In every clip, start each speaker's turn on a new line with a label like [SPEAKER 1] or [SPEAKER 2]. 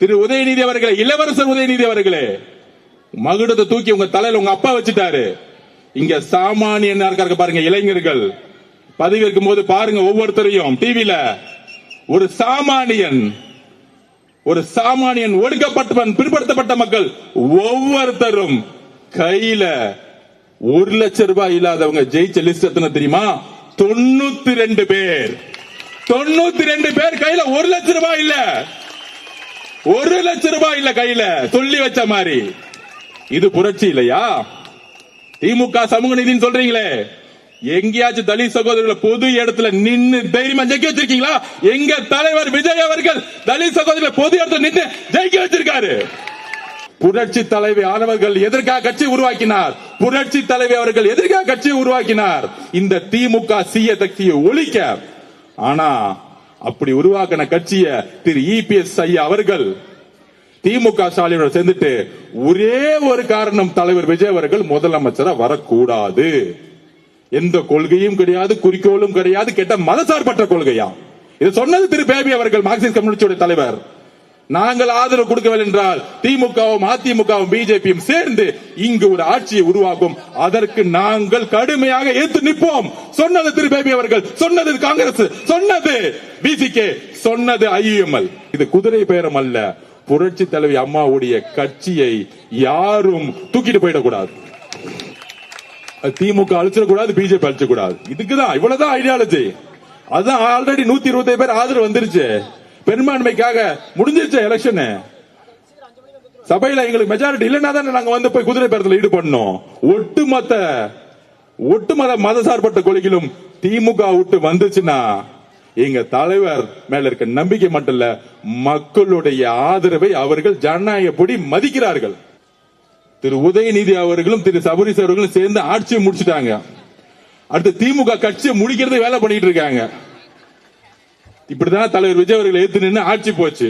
[SPEAKER 1] திரு உதயநிதி அவர்களே, இளவரசர் உதயநிதி அவர்களே, மகுடத்தை தூக்கி உங்க தலையில உங்க அப்பா வச்சுட்டாரு. இங்க சாமானியன் இருக்காரு பாருங்க, இளைஞர்கள் பதவி இருக்கும் போது பாருங்க, ஒவ்வொருத்தரையும் டிவில ஒரு சாமானியன் ஒடுக்கப்பட்டவன், பிற்படுத்தப்பட்ட மக்கள் ஒவ்வொருத்தரும் கையில 1 லட்சம் ரூபாய் இல்லாதவங்க ஜெயிச்ச லிஸ்ட் எத்தனை தெரியுமா? 92 பேர். 92 பேர் கையில 1 லட்சம் ரூபாய் இல்ல, 1 லட்சம் ரூபாய் இல்ல கையில, சொல்லி வச்ச மாதிரி. இது புரட்சி இல்லையா? திமுக சமூக நீதினு சொல்றீங்களே, எங்கேயாச்சும் தலித் சகோதரர்களை பொது இடத்துல நின்னு தைரியமா ஜெயிக்க வச்சிருக்கீங்களா? எங்க தலைவர் விஜய் அவர்கள் தலித் சகோதரர்களை பொது இடத்துல நின்று ஜெயிக்க வச்சிருக்காரு. புரட்சி தலைவி ஆனவர்கள் எதற்காக கட்சி உருவாக்கினார்? புரட்சி தலைவி அவர்கள் எதற்காக கட்சி உருவாக்கினார்? இந்த திமுக சீய சக்தியை ஒழிக்க. ஆனா அப்படி உருவாக்கின கட்சிய திரு இபிஎஸ் ஐயா அவர்கள் திமுக ஸ்டாலினோட சேர்ந்துட்டு ஒரே ஒரு காரணம், தலைவர் விஜய் அவர்கள் முதலமைச்சரா வரக்கூடாது. எந்த கொள்கையும் கிடையாது, குறிக்கோளும் கிடையாது, கெட்ட மதசார்பற்ற கொள்கையா? இது சொன்னது திரு பேபி அவர்கள், மார்க்சிஸ்ட் கம்யூனிஸ்ட் தலைவர். நாங்கள் ஆதரவு கொடுக்கவில்லை என்றால் திமுகவும் அதிமுகவும் பிஜேபியும் சேர்ந்து இங்கு ஒரு ஆட்சியை உருவாக்கும், அதற்கு நாங்கள் கடுமையாக எதிர்த்து நிற்போம். சொன்னது திரு பேபி அவர்கள், சொன்னது காங்கிரஸ், சொன்னது பிசிகே, சொன்னது ஐயுஎம்எல். இது குதிரை பேரம் அல்ல. புரட்சி தலைவி அம்மாவுடைய கட்சியை யாரும் தூக்கிட்டு போயிடக்கூடாது. திமுக அழிச்சிடக்கூடாது, பிஜேபி அழிச்சக்கூடாது. இதுக்குதான் இவ்வளவுதான் ஐடியாலஜி. அதான் ஆல்ரெடி 125 பேர் ஆதரவு வந்துருச்சு. பெரும்பான்மைக்காக முடிஞ்சிருச்சு எலெக்ஷன். சபையில எங்களுக்கு மெஜாரிட்டி இல்லைன்னா தான் நாங்க வந்து போய் குதிரை பேரத்தில் ஈடுபடணும். ஒட்டுமொத்த மதசார்பற்ற கொள்கையிலும் திமுக விட்டு வந்துச்சுன்னா எங்க தலைவர் மேல இருக்க நம்பிக்கை மட்டும் இல்ல, மக்களுடைய ஆதரவை அவர்கள் ஜனநாயகப்படி மதிக்கிறார்கள். திரு உதயநிதி அவர்களும் திரு சபரீஷ் அவர்களும் சேர்ந்து ஆட்சியை முடிச்சுட்டாங்க. அடுத்து திமுக கட்சியை முடிக்கிறது வேலை பண்ணிட்டு இருக்காங்க. இப்படிதான் தலைவர் விஜய் அவர்கள் ஏத்து நின்று ஆட்சி போச்சு.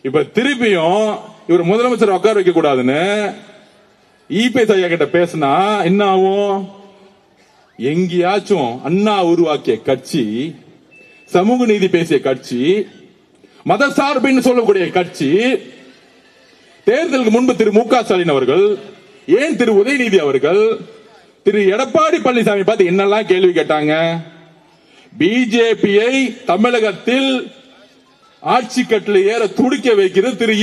[SPEAKER 1] இப்ப திருப்பியும் இவர் முதலமைச்சர் உட்கார வைக்க கூடாதுன்னு இபிஎஸ் ஐயா கிட்ட பேசினா என்ன ஆகும்? எங்கேயாச்சும் அண்ணா உருவாக்கிய கட்சி, சமூக நீதி பேசிய கட்சி, மதசார்பின்னு சொல்லக்கூடிய கட்சி, தேர்தலுக்கு முன்பு திரு மு க ஸ்டாலின் அவர்கள், ஏன் திரு உதயநிதி அவர்கள் திரு எடப்பாடி பழனிசாமி பார்த்து என்னெல்லாம் கேள்வி கேட்டாங்க? பிஜேபியை தமிழகத்தில் ஆட்சி கட்டில் ஏற துடிக்க வைக்கிறது திரு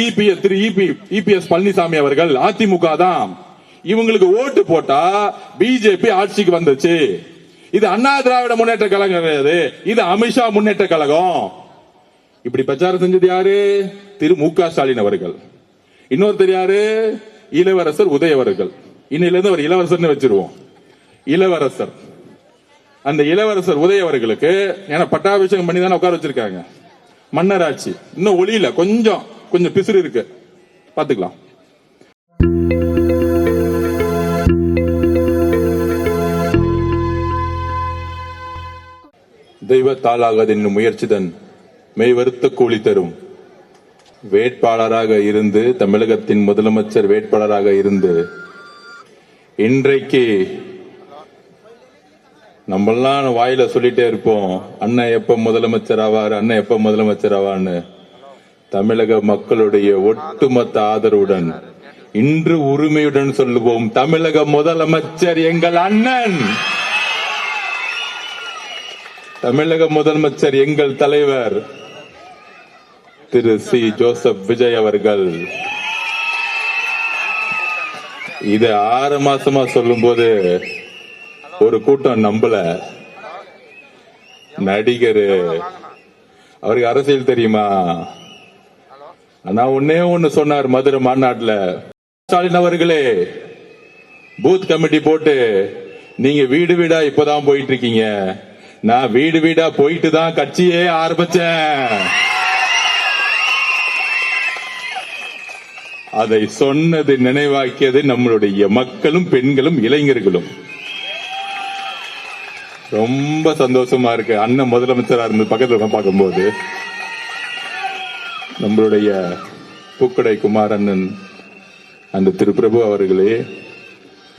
[SPEAKER 1] இபிஎஸ் பழனிசாமி அவர்கள், அதிமுக தான். இவங்களுக்கு ஓட்டு போட்டா பிஜேபி ஆட்சிக்கு வந்துச்சு. இது அண்ணா திராவிட முன்னேற்ற கழகம் கிடையாது, இது அமித்ஷா முன்னேற்ற கழகம். இப்படி பிரச்சாரம் செஞ்சது யாரு? திரு மு க ஸ்டாலின் அவர்கள். இன்னொருத்தர் யாரு? இளவரசர் உதய அவர்கள். இன்னில இருந்து ஒரு இளவரசர் வச்சிருவோம். இளவரசர், அந்த இளவரசர் உதய அவர்களுக்கு ஏன்னா பட்டாபிஷேகம் பண்ணி தானே உட்கார வச்சிருக்காங்க. மன்னராட்சி இன்னும் ஒளியில கொஞ்சம் பிசுறு இருக்கு, பாத்துக்கலாம். தெய்வத்தாளாகாது என்னும் முயற்சிதன் மெய்வருத்த கூலி தரும். வேட்பாளராக இருந்து, தமிழகத்தின் முதலமைச்சர் வேட்பாளராக இருந்து இன்றைக்கு நம்மெல்லாம் வாயில சொல்லிட்டே இருப்போம், அண்ணன் எப்ப முதலமைச்சர் ஆவார், அண்ணன் எப்ப முதலமைச்சர் ஆவார்னு. தமிழக மக்களுடைய ஒட்டுமொத்த ஆதரவுடன் இன்று உரிமையுடன் சொல்லுவோம், தமிழக முதலமைச்சர் எங்கள் அண்ணன், தமிழக முதலமைச்சர் எங்கள் தலைவர் திரு சி ஜோசப் விஜய் அவர்கள். இத 6 மாசமா சொல்லும் போது ஒரு கூட்டம் நம்பல. நடிகர் அவருக்கு அரசியல் தெரியுமா? நான் ஒன்னு சொன்னார் மதுரை மாநாட்டில், ஸ்டாலின் அவர்களே பூத் கமிட்டி போட்டு நீங்க வீடு வீடா இப்பதான் போயிட்டு இருக்கீங்க, நான் வீடு வீடா போயிட்டு தான் கட்சியே ஆரம்பிச்சேன். அதை சொன்னது நினைவாக்கியது நம்மளுடைய மக்களும் பெண்களும் இளைஞர்களும். ரொம்ப சந்தோஷமா இருக்கு. அண்ணன் முதலமைச்சரா இருந்து பக்கத்துல பார்க்கும்போது நம்மளுடைய பூக்கடை குமாரண்ணன், அந்த திரு பிரபு அவர்களே,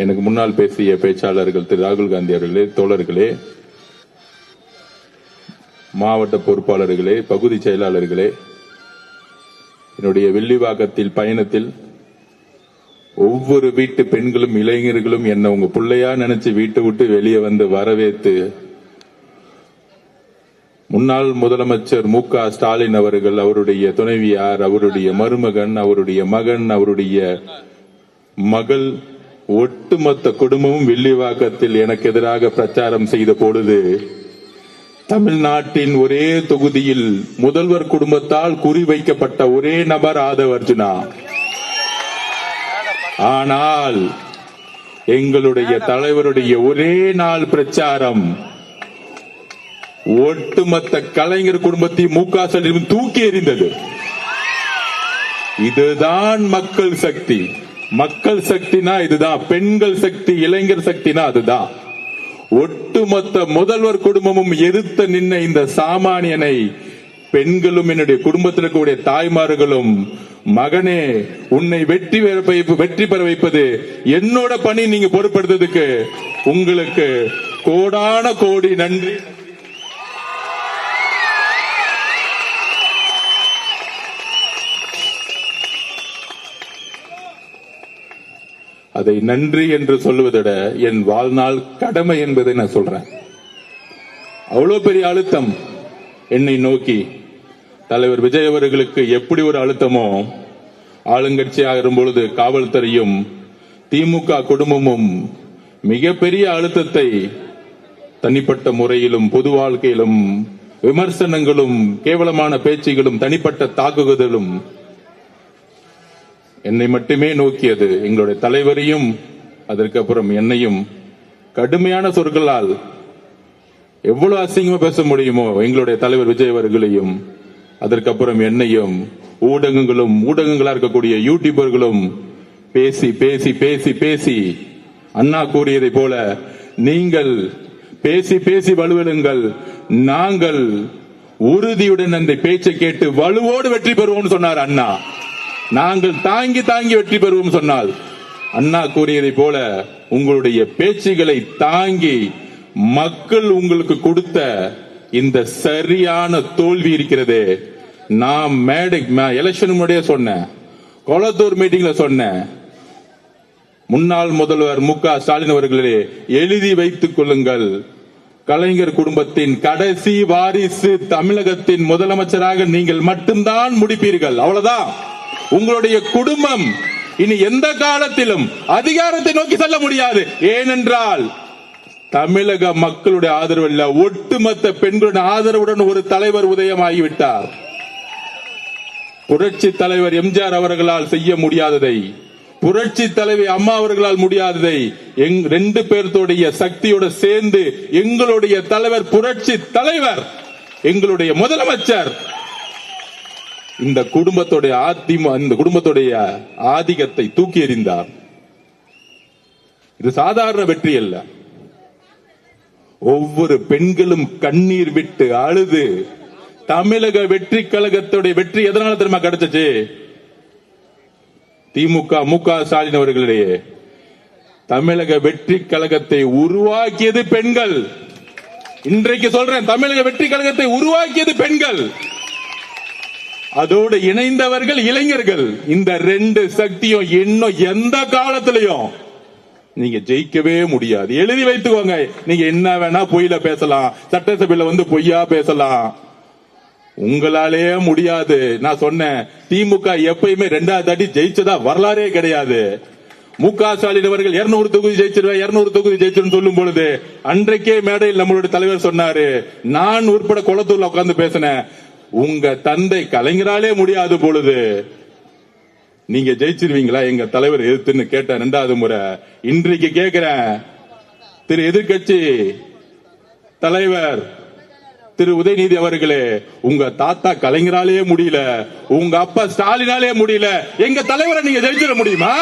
[SPEAKER 1] எனக்கு முன்னால் பேசிய பேச்சாளர்கள் திரு ராகுல் காந்தி அவர்களே, தோழர்களே, மாவட்ட பொறுப்பாளர்களே, பகுதி செயலாளர்களே, என்னுடைய வெள்ளிவாக்கத்தில் பயணத்தில் ஒவ்வொரு வீட்டு பெண்களும் இளைஞர்களும் என்ன உங்க பிள்ளையா நினைச்சு வீட்டை விட்டு வெளியே வந்து வரவேற்று முன்னாள் முதலமைச்சர் மு.க. ஸ்டாலின் அவர்கள், அவருடைய துணைவியார், அவருடைய மருமகன், அவருடைய மகன், அவருடைய மகள், ஒட்டுமொத்த குடும்பமும் வெள்ளிவாக்கத்தில் எனக்கு எதிராக பிரச்சாரம் செய்த பொழுது தமிழ்நாட்டின் ஒரே தொகுதியில் முதல்வர் குடும்பத்தால் குறிவைக்கப்பட்ட ஒரே நபர் ஆதவ் அர்ஜுனா. ஆனால் எங்களுடைய தலைவருடைய ஒரே நாள் பிரச்சாரம் ஒட்டுமொத்த கலைஞர் குடும்பத்தை மு.க. ஸ்டாலின் தூக்கி எறிந்தது. இதுதான் மக்கள் சக்தி. மக்கள் சக்தினா இதுதான். பெண்கள் சக்தி, இளைஞர் சக்தினா அதுதான். ஒட்டுமொத்த முதல்வர் குடும்பமும் எதிர்த்து நின்ன இந்த சாமானியனை பெண்களும் என்னுடைய குடும்பத்தில் இருக்கக்கூடிய தாய்மார்களும், மகனே உன்னை வெற்றி பெற வைப்பது என்னோட பணி, நீங்க பொறுப்படுத்ததுக்கு உங்களுக்கு கோடான கோடி நன்றி. அதை நன்றி என்று சொல்லுவதை விட என் வாழ்நாள் கடமை என்பதை நான் சொல்றேன். அவ்வளவு பெரிய அழுத்தம் என்னை நோக்கி தலைவர் விஜய் அவர்களுக்கு எப்படி ஒரு அழுத்தமோ, ஆளுங்கட்சியாக இருக்கும்பொழுது காவல்துறையும் திமுக குடும்பமும் மிகப்பெரிய அழுத்தத்தை தனிப்பட்ட முறையிலும் பொது வாழ்க்கையிலும் விமர்சனங்களும் கேவலமான பேச்சுகளும் தனிப்பட்ட தாக்குதலும் என்னை மட்டுமே நோக்கியது. எங்களுடைய தலைவரையும் அதற்கப்புறம் என்னையும் கடுமையான சொற்களால் எவ்வளவு அசிங்கமா பேச முடியுமோ எங்களுடைய தலைவர் விஜய் அவர்களையும், அதற்கப்புறம் என்னையும் ஊடகங்களா இருக்கக்கூடிய யூடியூபர்களும் பேசி பேசி பேசி பேசி அண்ணா கூறியதை போல, நீங்கள் பேசி பேசி வலுவெழுங்கள், நாங்கள் உறுதியுடன் அந்த பேச்சை கேட்டு வலுவோடு வெற்றி பெறுவோம் சொன்னார் அண்ணா. நாங்கள் தாங்கி தாங்கி வெற்றி பெறுவோம் சொன்னால், அண்ணா கூறியதை போல உங்களுடைய பேச்சுகளை தாங்கி மக்கள் உங்களுக்கு கொடுத்த இந்த சரியான தோல்வி இருக்கிறது. நான் எலெக்ஷன் முன்னாடியே சொன்னேன், கொளத்தூர் மீட்டிங்ல சொன்னேன், முன்னாள் முதல்வர் மு.க. ஸ்டாலின் அவர்களே எழுதி வைத்துக் கொள்ளுங்கள், கலைஞர் குடும்பத்தின் கடைசி வாரிசு தமிழகத்தின் முதலமைச்சராக நீங்கள் மட்டும்தான் முடிப்பீர்கள். அவ்வளவுதான். உங்களுடைய குடும்பம் இனி எந்த காலத்திலும் அதிகாரத்தை நோக்கி செல்ல முடியாது. ஏனென்றால் தமிழக மக்களுடைய ஆதரவு இல்ல, ஒட்டுமொத்த பெண்களுடைய ஆதரவுடன் ஒரு தலைவர் உதயமாகிவிட்டார். புரட்சி தலைவர் எம்ஜிஆர் அவர்களால் செய்ய முடியாததை, புரட்சி தலைவி அம்மா அவர்களால் முடியாததை ரெண்டு பேர்த்தோடைய சக்தியோட சேர்ந்து எங்களுடைய தலைவர், புரட்சி தலைவர், எங்களுடைய முதலமைச்சர் இந்த குடும்பத்துடைய ஆதிக்கத்தை தூக்கி எறிந்தார். இது சாதாரண வெற்றி அல்ல. ஒவ்வொரு பெண்களும் கண்ணீர் விட்டு அழுது, தமிழக வெற்றி கழகத்துடைய வெற்றி எதனால தெரியுமா கிடைச்சிச்சு? திமுக மு.க. ஸ்டாலின் அவர்களிடையே தமிழக வெற்றி கழகத்தை உருவாக்கியது பெண்கள். இன்றைக்கு சொல்றேன், தமிழக வெற்றி கழகத்தை உருவாக்கியது பெண்கள், அதோடு இணைந்தவர்கள் இளைஞர்கள். இந்த ரெண்டு சக்தியும் இன்னும் எந்த காலத்திலையும் நீங்க ஜெயிக்கவே முடியாது. எழுதி வைத்துக்கோங்க. நீங்க என்ன வேணா பொய்யில பேசலாம், சட்டசபையில வந்து பொய்யா பேசலாம், உங்களாலே முடியாது. நான் சொன்னேன், திமுக எப்பயுமே 2வது அடி ஜெயிச்சதா வரலாறே கிடையாது. மு.க. ஸ்டாலின் அவர்கள் 200 தொகுதி ஜெயிச்சிருவேன், 200 தொகுதி ஜெயிச்சிருன்னு சொல்லும் பொழுது அன்றைக்கே மேடையில் நம்மளுடைய தலைவர் சொன்னாரு, நான் உட்பட கொளத்தூர்ல உட்கார்ந்து பேசினேன், உங்க தந்தை கலைஞராலே முடியாத பொழுது நீங்க ஜெயிச்சிருவீங்களா எங்க தலைவர் எதிர்த்துன்னு கேட்ட 2வது முறை. இன்றைக்கு கேட்கிறேன், திரு எதிர்கட்சி தலைவர் திரு உதயநிதி அவர்களே, உங்க தாத்தா கலைஞராலே முடியல, உங்க அப்பா ஸ்டாலினாலே முடியல, எங்க தலைவரை நீங்க ஜெயிச்சிட முடியுமா?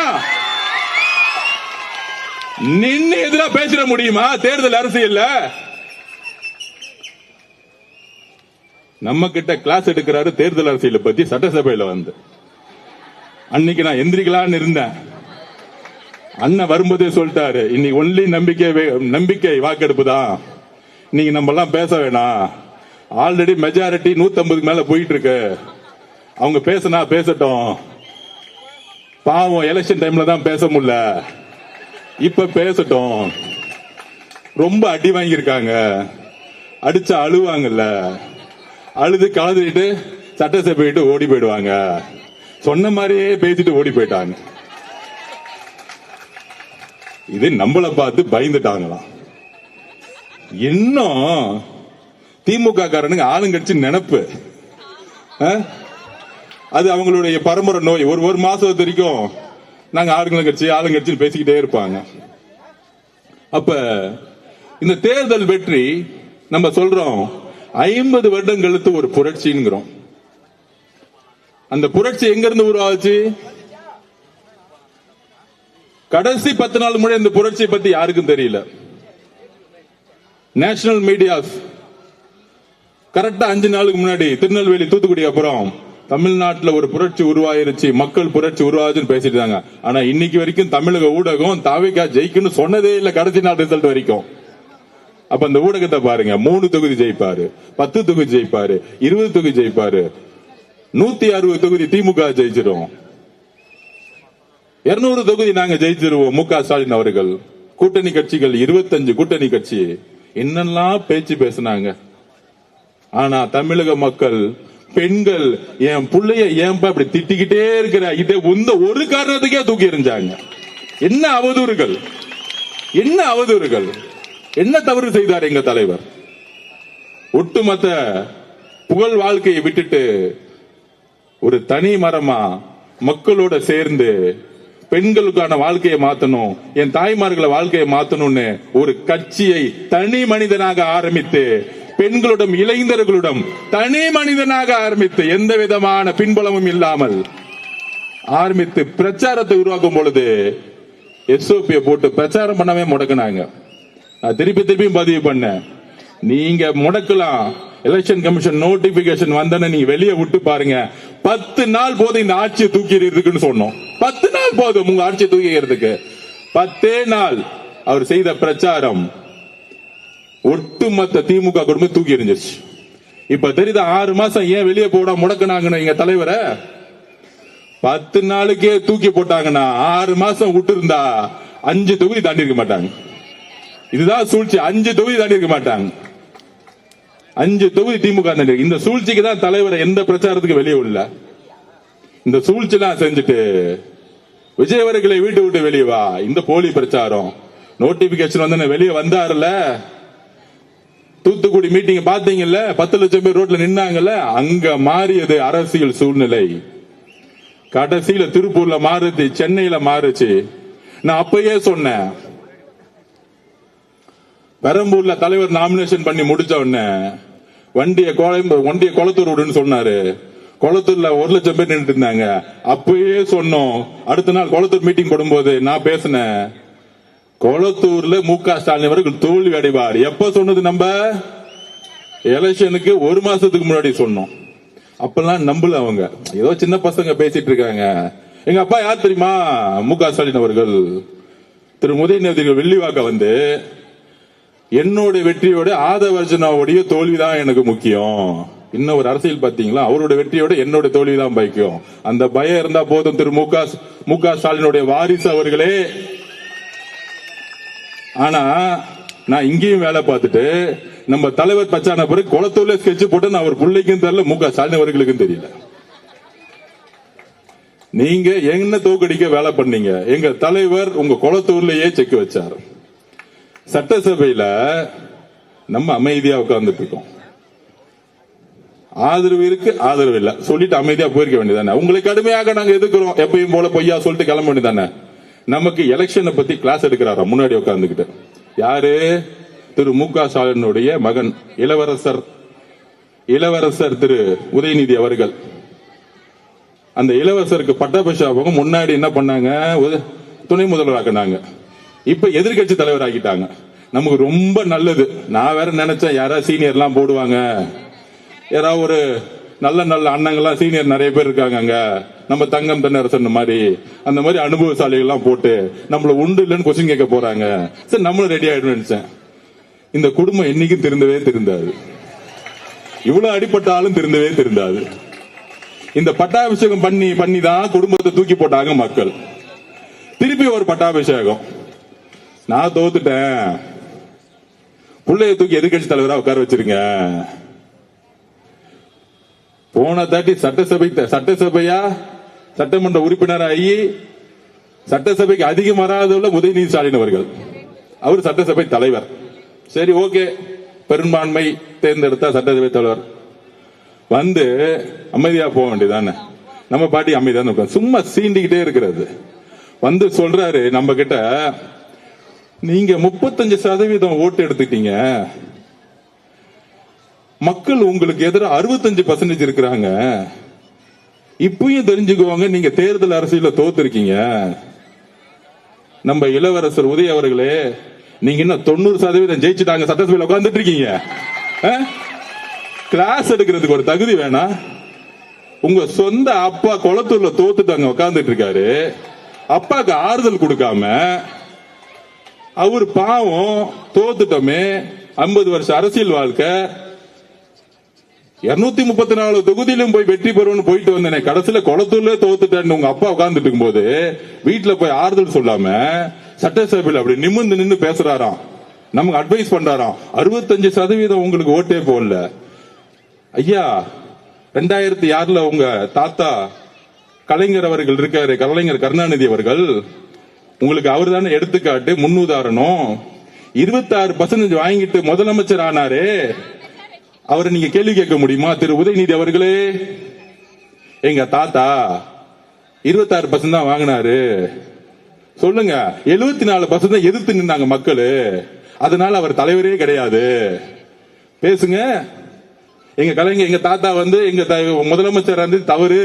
[SPEAKER 1] நின்னு எதிரா பேசிட முடியுமா? தேர்தல் அரசியல்ல நம்ம கிட்ட கிளாஸ் எடுக்கிறாரு தேர்தல் அரசியலை பத்தி சட்டசபையில வந்து. அன்னைக்கு நான் எந்திரிக்கலான்னு இருந்தேன். அண்ணன் வரும்போதே சொல்லிட்டாரு, இன்னைக்கு ஒன்லி நம்பிக்கை வாக்கெடுப்பு தான், நீங்க நம்ம எல்லாம் பேச வேணாம், ஆல்ரெடி மெஜாரிட்டி 150 மேல போயிட்டு இருக்கு, அவங்க பேசினா பேசட்டும், பாவம் எலெக்ஷன் டைம்ல தான் பேச முடியல, இப்ப பேசட்டும். ரொம்ப அடி வாங்கியிருக்காங்க, அடிச்சா அழுவாங்கல்ல, அழுது கலந்துட்டு சட்டசபைட்டு ஓடி போயிடுவாங்க. சொன்ன மாதிரியே பேசிட்டு ஓடி போயிட்டாங்க. இது நம்மளை பார்த்து பயந்துட்டாங்களாம். இன்னும் திமுக காரனுங்க ஆளுங்கட்சி நினைப்பு, அது அவங்களுடைய பரம்பரை நோய். ஒரு மாசம் வரைக்கும் நாங்க ஆளுங்கட்சி பேசிக்கிட்டே இருப்பாங்க. அப்ப இந்த தேர்தல் வெற்றி நம்ம சொல்றோம் 50 வருடம் கழித்து ஒரு புரட்சிங்கிறோம். அந்த புரட்சி எங்க இருந்து உருவாச்சு? கடைசி 10 நாள் முன்னாடி இந்த புரட்சியை பத்தி யாருக்கும் தெரியல. நேஷனல் மீடியாஸ் கரெக்டா 5 நாளுக்கு முன்னாடி திருநெல்வேலி தூத்துக்குடி அப்புறம் தமிழ்நாட்டில் ஒரு புரட்சி உருவாயிருச்சு, மக்கள் புரட்சி உருவாச்சுன்னு பேசிட்டு இருக்காங்க. ஆனா இன்னைக்கு வரைக்கும் தமிழக ஊடகம் தாவேகா ஜெயிக்குன்னு சொன்னதே இல்ல, கடைசி நாள் ரிசல்ட் வரைக்கும். அப்ப அந்த ஊடகத்தை பாருங்க, 3 தொகுதி ஜெயிப்பாரு, 10 தொகுதி ஜெயிப்பாரு, 20 தொகுதி ஜெயிப்பாரு, 160 தொகுதி திமுக ஜெயிச்சிரும், 200 தொகுதி நாங்க ஜெயிச்சிருவோம். மு க ஸ்டாலின் அவர்கள், கூட்டணி கட்சிகள் 25 கூட்டணி கட்சி என்னெல்லாம் பேச்சு பேசினாங்க. ஆனா தமிழக மக்கள், பெண்கள், என் பிள்ளைய ஏன்பா இப்படி திட்டிக்கிட்டே இருக்கிற, இதை ஒரு காரணத்துக்கே தூக்கி எறிஞ்சாங்க. என்ன அவதூறுகள், என்ன அவதூறுகள், என்ன தவறு செய்தார் எங்க தலைவர்? ஒட்டுமொத்த புகழ் வாழ்க்கையை விட்டுட்டு ஒரு தனி மரமா மக்களோட சேர்ந்து பெண்களுக்கான வாழ்க்கையை மாத்தணும், என் தாய்மார்களை வாழ்க்கையை மாத்தணும்னு ஒரு கட்சியை தனி மனிதனாக ஆரம்பித்து, பெண்களிடம் இளைஞர்களிடம் தனி மனிதனாக ஆரம்பித்து, எந்த விதமான பின்பலமும் இல்லாமல் ஆரம்பித்து பிரச்சாரத்தை உருவாக்கும் பொழுது எஸ்ஓபியை போட்டு பிரச்சாரம் பண்ணவே முடக்கினாங்க. நான் திருப்பி பதிவு பண்ண, நீங்க முடக்கலாம், எலெக்ஷன் கமிஷன் நோட்டிபிகேஷன் வந்தன நீங்க வெளியே விட்டு பாருங்க, 10 நாள் போதும் இந்த ஆட்சியை தூக்கி எறியறதுக்குன்னு சொன்னோம். 10 நாள் போதும் உங்க ஆட்சியை தூக்கி எறியறதுக்கு. 10 நாள் அவர் செய்த பிரச்சாரம் ஒட்டுமொத்த திமுக குடும்பம் தூக்கி எறிஞ்சிருச்சு. இப்ப தெரியுது 6 மாசம் ஏன் வெளியே போட முடக்கினாங்கன்னு எங்க தலைவரை. 10 நாளுக்கே தூக்கி போட்டாங்கன்னா 6 மாசம் விட்டு இருந்தா 5 தொகுதி தாண்டி இருக்க மாட்டாங்க. இதுதான் சூழ்ச்சி. 5 தொகுதி தாண்டி இருக்க மாட்டாங்க. 5 தொகுதி திமுக தாண்டி. இந்த சூழ்ச்சிக்கு தான் தலைவரை எந்த பிரச்சாரத்துக்கு வெளியே உள்ள இந்த சூழ்ச்சி எல்லாம் செஞ்சுட்டு விஜய் அவர்களை வீட்டு விட்டு வெளியே வா, இந்த போலி பிரச்சாரம் நோட்டிபிகேஷன் வந்து வெளியே வந்தாருல, தூத்துக்குடி மீட்டிங் பாத்தீங்கல்ல, 10 லட்சம் பேர் ரோட்ல நின்னாங்கல்ல, அங்க மாறியது அரசியல் சூழ்நிலை. கடைசியில திருப்பூர்ல மாறுச்சு, சென்னையில மாறுச்சு. நான் அப்பயே சொன்னேன், பெரம்பூர்ல தலைவர் நாமினேஷன் பண்ணி முடிச்ச உடனே வண்டிய கொளத்தூர் விடுன்னு சொன்னாரு. கொளத்தூர்ல 1 லட்சம் பேர் நின்று இருந்தாங்க. அப்பயே சொன்னோம். அடுத்த நாள் கொளத்தூர் மீட்டிங் போடும்போது நான் பேசினேன், கொளத்தூர்ல மு க ஸ்டாலின் அவர்கள் தோல்வி அடைவார். எப்ப சொன்னது? நம்ம எலெக்ஷனுக்கு 1 மாசத்துக்கு முன்னாடி சொன்னோம். அப்பெல்லாம் நம்பல அவங்க, ஏதோ சின்ன பசங்க பேசிட்டு இருக்காங்க. எங்க அப்பா யார் தெரியுமா? மு க ஸ்டாலின் அவர்கள். திரு உதயநிதி வெள்ளிவாக்க வந்து, என்னோட வெற்றியோட ஆதவர்ஜனாவுடைய தோல்விதான் எனக்கு முக்கியம். இன்னும் ஒரு அரசியல் பாத்தீங்களா, அவரோட வெற்றியோட என்னோட தோல்விதான் பயம். அந்த பயம் இருந்தா போதும் திரு மு க ஸ்டாலினுடைய வாரிசு அவர்களே. ஆனா நான் இங்கேயும் வேலை பார்த்துட்டு நம்ம தலைவர் பச்சான பிறகு குளத்தூர்ல ஸ்கெட்ச் போட்டு நான் அவர் பிள்ளைக்கும் தெரியல, மு க ஸ்டாலின் அவர்களுக்கும் தெரியல. நீங்க என்ன தோக்கடிக்க வேலை பண்ணீங்க? எங்க தலைவர் உங்க குளத்தூர்லயே செக் வச்சார். சட்டசபையில நம்ம அமைதியா உட்கார்ந்துட்டு இருக்கோம். ஆதரவு இருக்கு, ஆதரவு இல்ல சொல்லிட்டு அமைதியா போயிருக்க வேண்டியதானே. உங்களை கடுமையாக நாங்க எதிர்க்கிறோம், எப்பயும் போல பொய்யா சொல்லிட்டு கிளம்ப வேண்டியதானே. நமக்கு எலெக்ஷனை பத்தி கிளாஸ் எடுக்கிறாரா முன்னாடி உட்கார்ந்துகிட்டு? யாரு? திரு மு க ஸ்டாலினுடைய மகன் இளவரசர் திரு உதயநிதி அவர்கள். அந்த இளவரசருக்கு பட்டாபிஷேகம் முன்னாடி என்ன பண்ணாங்க? துணை முதல்வர் ஆக்கினாங்க. இப்ப எதிர்கட்சி தலைவர் ஆகிட்டாங்க. நமக்கு ரொம்ப நல்லது. நான் வேற நினைச்சேன் யாராவது சீனியர் எல்லாம் போடுவாங்க, யாராவது ஒரு நல்ல அண்ணங்கள்லாம் சீனியர் நிறைய பேர் இருக்காங்க அங்க, நம்ம தங்கம் தென்னரசன் மாதிரி அந்த மாதிரி அனுபவசாலிகள் எல்லாம் போட்டு நம்மள உண்டு இல்லைன்னு கொஸ்டின் கேட்க போறாங்க. சரி நம்மளும் ரெடி ஆயிடும் நினைச்சேன். இந்த குடும்பம் என்னைக்கும் திருந்தவே திருந்தாது. இவ்வளவு அடிப்பட்டாலும் திருந்தவே திருந்தாது. இந்த பட்டாபிஷேகம் பண்ணி தான் குடும்பத்தை தூக்கி போட்டாங்க மக்கள். திருப்பி ஒரு பட்டாபிஷேகம். நான் தோத்துட்டேன், பிள்ளைய தூக்கி எதிர்கட்சி தலைவரா உட்கார வச்சிருங்க. போன தாட்டி சட்டசபையா சட்டமன்ற உறுப்பினராகி சட்டசபைக்கு அதிகம் வராதுள்ள உதயநிதி ஸ்டாலின் அவர்கள், அவர் சட்டசபை தலைவர். சரி, ஓகே, பெரும்பான்மை தேர்ந்தெடுத்தா சட்டசபை தலைவர் வந்து அமைதியா போக வேண்டியதானே. நம்ம பாட்டி அமைதியா சும்மா சீண்டிக்கிட்டே இருக்கிறது. வந்து சொல்றாரு நம்ம கிட்ட, நீங்க 35% ஓட்டு எடுத்துட்டீங்க, மக்கள் உங்களுக்கு எதிராக 65% இருக்கிறாங்க, இப்பயும் தெரிஞ்சுக்குவாங்க நீங்க தேர்தல் அரசியல தோத்துருக்கீங்க. நம்ம இளவரசர் உதய அவர்களே, நீங்க இன்னும் 90% ஜெயிச்சுட்டாங்க, சட்டசபையில் உட்கார்ந்துட்டு இருக்கீங்க. கிளாஸ் எடுக்கிறதுக்கு ஒரு தகுதி வேணா? உங்க சொந்த அப்பா குளத்தூர்ல தோத்துட்டாங்க, உட்கார்ந்துட்டு இருக்காரு. அப்பாக்கு ஆறுதல் கொடுக்காம, அவர் பாவம் தோத்துட்டோமே, 50 வருஷம் அரசியல் வாழ்க்கை, 234 தொகுதியிலும் போய் வெற்றி பெறுவோம்னு போயிட்டு வந்தேனே, கடைசியில குளத்தூர்ல தோத்துட்டேன்னு உங்க அப்பா உட்கார்ந்துட்டு இருக்கும் போது வீட்டுல போய் ஆறுதல் சொல்லாம சட்டசபையில் அப்படி நிமிர்ந்து நின்று பேசுறாராம், நமக்கு அட்வைஸ் பண்றாராம். 65% உங்களுக்கு ஓட்டே போடல. ஐயா, 2006 உங்க தாத்தா கலைஞர் அவர்கள் இருக்காரு, கலைஞர் கருணாநிதி அவர்கள், உங்களுக்கு அவர் தானே எடுத்துக்காட்டு, முன்னுதாரணம். 26% வாங்கிட்டு முதலமைச்சர் ஆனாரே, அவரை நீங்க கேள்வி கேட்க முடியுமா? திரு உதயநிதி அவர்களே, எங்க தாத்தா 26% தான் வாங்கினாரு சொல்லுங்க. 74% எதிர்த்து நின்னாங்க மக்கள், அதனால அவர் தலைவரே கிடையாது. பேசுங்க. எங்க கலைஞர், எங்க தாத்தா வந்து எங்க முதலமைச்சர் வந்து தவறு,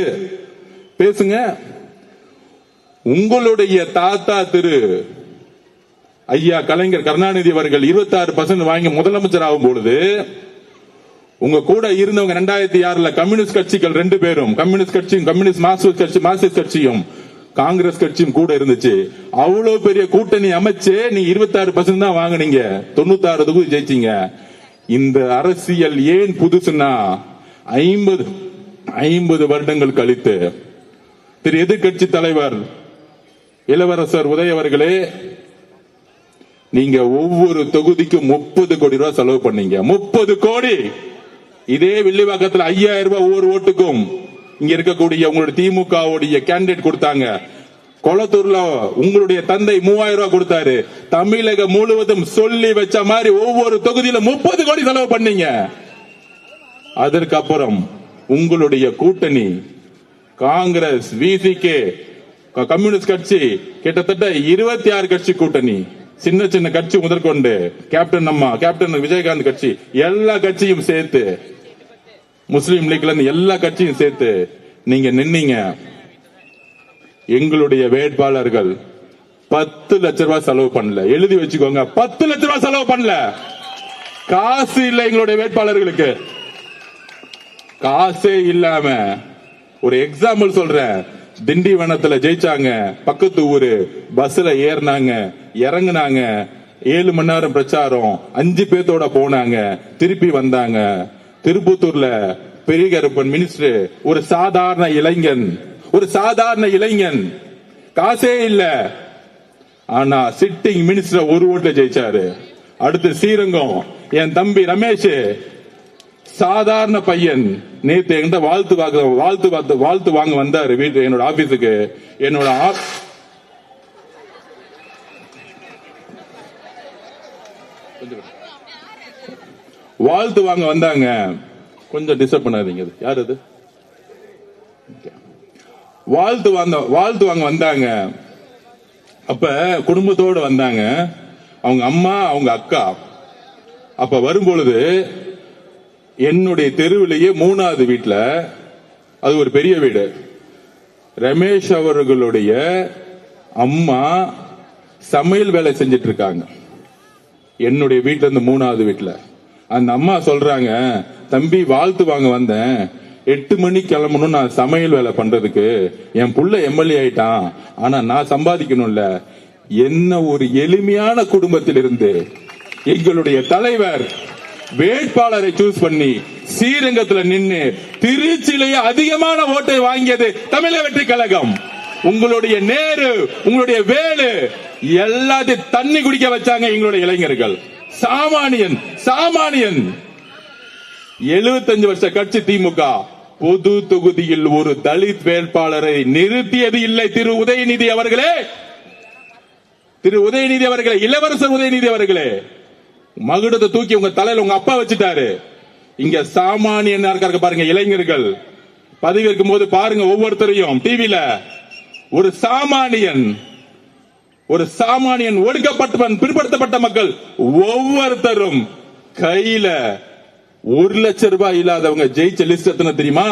[SPEAKER 1] பேசுங்க. உங்களுடைய தாத்தா திரு ஐயா கலைஞர் கருணாநிதி அவர்கள் 26% வாங்கி முதலமைச்சர் ஆகும் பொழுது, உங்க கூட இருந்தவங்க 2006 கம்யூனிஸ்ட் கட்சிகள் 2 பேரும், கம்யூனிஸ்ட் கட்சியும், கம்யூனிஸ்ட் மார்க்சிஸ்ட் கட்சியும், காங்கிரஸ் கட்சியும் கூட இருந்துச்சு. அவ்வளவு பெரிய கூட்டணி அமைச்சு நீ 26% தான் வாங்கினீங்க, 96 தொகுதி ஜெயிச்சீங்க. இந்த அரசியல் ஏன் புதுசுன்னா, 50 வருடங்கள் கழித்து திரு எதிர்கட்சி தலைவர் இளவரசர் உதய அவர்களே, நீங்க ஒவ்வொரு தொகுதிக்கும் 30 கோடி ரூபாய் செலவு பண்ணீங்க. 30 கோடி. இதே வில்லிவாக்கத்தில் 5000 ரூபாய் ஒவ்வொரு ஓட்டுக்கும் இங்க இருக்கக்கூடிய உங்களுடைய திமுக கேண்டிடேட் கொடுத்தாங்க. கொளத்தூர்ல உங்களுடைய தந்தை 3000 ரூபாய் கொடுத்தாரு. தமிழகம் முழுவதும் சொல்லி வச்ச மாதிரி ஒவ்வொரு தொகுதியில 30 கோடி செலவு பண்ணீங்க. அதற்கப்புறம் உங்களுடைய கூட்டணி காங்கிரஸ், விசிகே, கம்யூனிஸ்ட் கட்சி, கிட்டத்தட்ட 26 கட்சி கூட்டணி, சின்ன சின்ன கட்சி முதற்கொண்டு கேப்டன் விஜயகாந்த் கட்சி, எல்லா கட்சியும் சேர்த்து, முஸ்லீம் லீக்ல இருந்து எல்லா கட்சியும் சேர்த்து நீங்க நின்னீங்க. எங்களுடைய வேட்பாளர்கள் 10 லட்சம் ரூபாய் செலவு பண்ணல. எழுதி வச்சுக்கோங்க, 10 லட்சம் ரூபாய் செலவு பண்ணல. காசு இல்ல எங்களுடைய வேட்பாளர்களுக்கு, காசே இல்லாம. ஒரு எக்ஸாம்பிள் சொல்றேன். திண்டிவனத்துல ஜெயிச்சாங்க, பக்கத்து ஊரு, பஸ்ல ஏறினாங்க, இறங்குனாங்க, 7 மணி நேரம் பிரச்சாரம், 5 பேத்தோட போனாங்க, திருப்பி வந்தாங்க. திருப்பத்தூர்ல பெரியகருப்பன் மினிஸ்டர், ஒரு சாதாரண இளைஞன், காசே இல்ல, ஆனா சிட்டிங் மினிஸ்டர் ஒரு ஓட்டுல ஜெயிச்சாரு. அடுத்து ஸ்ரீரங்கம், என் தம்பி ரமேஷ், சாதாரண பையன், நேத்து என்கிட்ட வாழ்த்து வாங்க வந்தாரு வீட்டு, என்னோட ஆபீஸுக்கு. என்னோட வாழ்த்து வாங்க வந்தாங்க. கொஞ்சம் டிஸ்டர்ப் பண்ணாதீங்க. யார் அது? வாழ்த்து வாங்க வந்தாங்க. அப்ப குடும்பத்தோடு வந்தாங்க, அவங்க அம்மா, அவங்க அக்கா. அப்ப வரும்பொழுது என்னுடைய தெருவிலேயே 3வது வீட்டுல, அது ஒரு பெரிய வீடு, ரமேஷ் அவர்களுடைய அம்மா சமையல் வேலை செஞ்சிட்டு இருக்காங்க. என்னுடைய வீட்டுல இருந்து 3வது வீட்டுல அந்த அம்மா சொல்றாங்க, தம்பி வாழ்த்து வாங்க வந்தேன், 8 மணிக்கு கிளம்பணும், நான் சமையல் வேலை பண்றதுக்கு. என் புள்ள எம்எல்ஏ ஆயிட்டான், ஆனா நான் சம்பாதிக்கணும்ல. என்ன ஒரு எளிமையான குடும்பத்தில் இருந்து எங்களுடைய தலைவர் வேட்பாளரை சூஸ் பண்ணி ஸ்ரீரங்கத்துல நின்னு திருச்சியிலேயே அதிகமான ஓட்டை வாங்கியது தமிழக வெற்றி கழகம். உங்களுடைய நேரு, உங்களுடைய வேலு எல்லாத்தையும் தண்ணி குடிக்க வச்சாங்க எங்களுடைய இளைஞர்கள். சாமானியன் 75 வருஷ கட்சி திமுக பொது தொகுதியில் ஒரு தலித் வேட்பாளரை நிறுத்தியது இல்லை. திரு உதயநிதி அவர்களே, இளவரசர் உதயநிதி அவர்களே, மகுடத்தை தூக்கி உங்க தலையில உங்க அப்பா வச்சுட்டாரு. இங்க சாமானியன் இருக்காரு பாருங்க, இளைஞர்கள் பதவி இருக்கும் போது பாருங்க, ஒவ்வொருத்தரையும் டிவில ஒரு சாமானியன் ஒடுக்கப்பட்டவன், பிற்படுத்தப்பட்ட மக்கள் ஒவ்வொருத்தரும் கையில 1 லட்சம் ரூபாய் இல்லாதவங்க ஜெயிச்ச லிஸ்ட் எத்தனை தெரியுமா?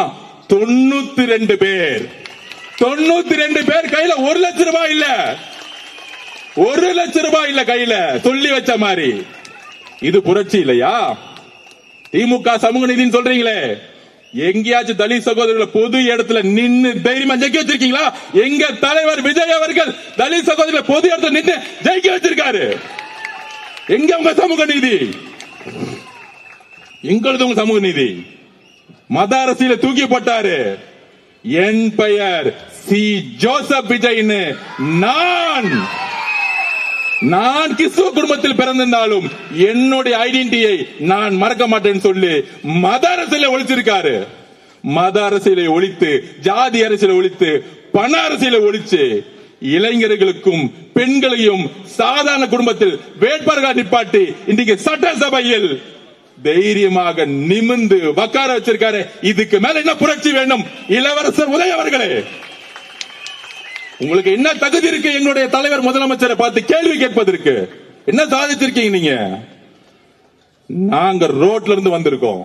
[SPEAKER 1] 92 பேர். 92 பேர் கையில 1 லட்சம் ரூபாய் இல்ல, 1 லட்சம் ரூபாய் இல்ல கையில, சொல்லி வச்ச மாதிரி. இது புரட்சி இல்லையா? திமுக சமூக நீதினு சொல்றீங்களே, எங்கேயாச்சும் தலித் சகோதரர்களை பொது இடத்துல நின்னு தைரியமா ஜெயிக்க வச்சிருக்கீங்களா? எங்க தலைவர் விஜய் அவர்கள் தலித் சகோதரர்களை பொது இடத்துல நின்று ஜெயிக்க வச்சிருக்காரு. எங்க உங்க சமூக நீதி? எங்களது உங்க சமூக நீதி? மத அரசியல தூக்கி போட்டாரு. என் பெயர் சி ஜோசப் விஜய்னு நான் கிறிஸ்துவ குடும்பத்தில் பிறந்திருந்தாலும் என்னுடைய ஐடென்டிட்டியை நான் மறக்க மாட்டேன்னு சொல்லி மத அரசியலை ஒழிச்சிருக்காரு. மத அரசியலை ஒழித்து, ஜாதி அரசியலை ஒழித்து, பண அரசியலை ஒழிச்சு இளைஞர்களுக்கும் பெண்களையும் சாதாரண குடும்பத்தில் வேட்பாளர்கள் நிப்பாட்டி இன்றைக்கு சட்டசபையில் தைரியமாக நிமிர்ந்து உட்கார வச்சிருக்காரு. இதுக்கு மேல என்ன புரட்சி வேண்டும்? இளவரசர் உதய அவர்களே, உங்களுக்கு என்ன தகுதி இருக்கு எங்களுடைய தலைவர் முதலமைச்சரை பார்த்து கேள்வி கேட்பதற்கு? என்ன சாதிச்சிருக்கீங்க நீங்க? நாங்க ரோட்ல இருந்து வந்திருக்கோம்,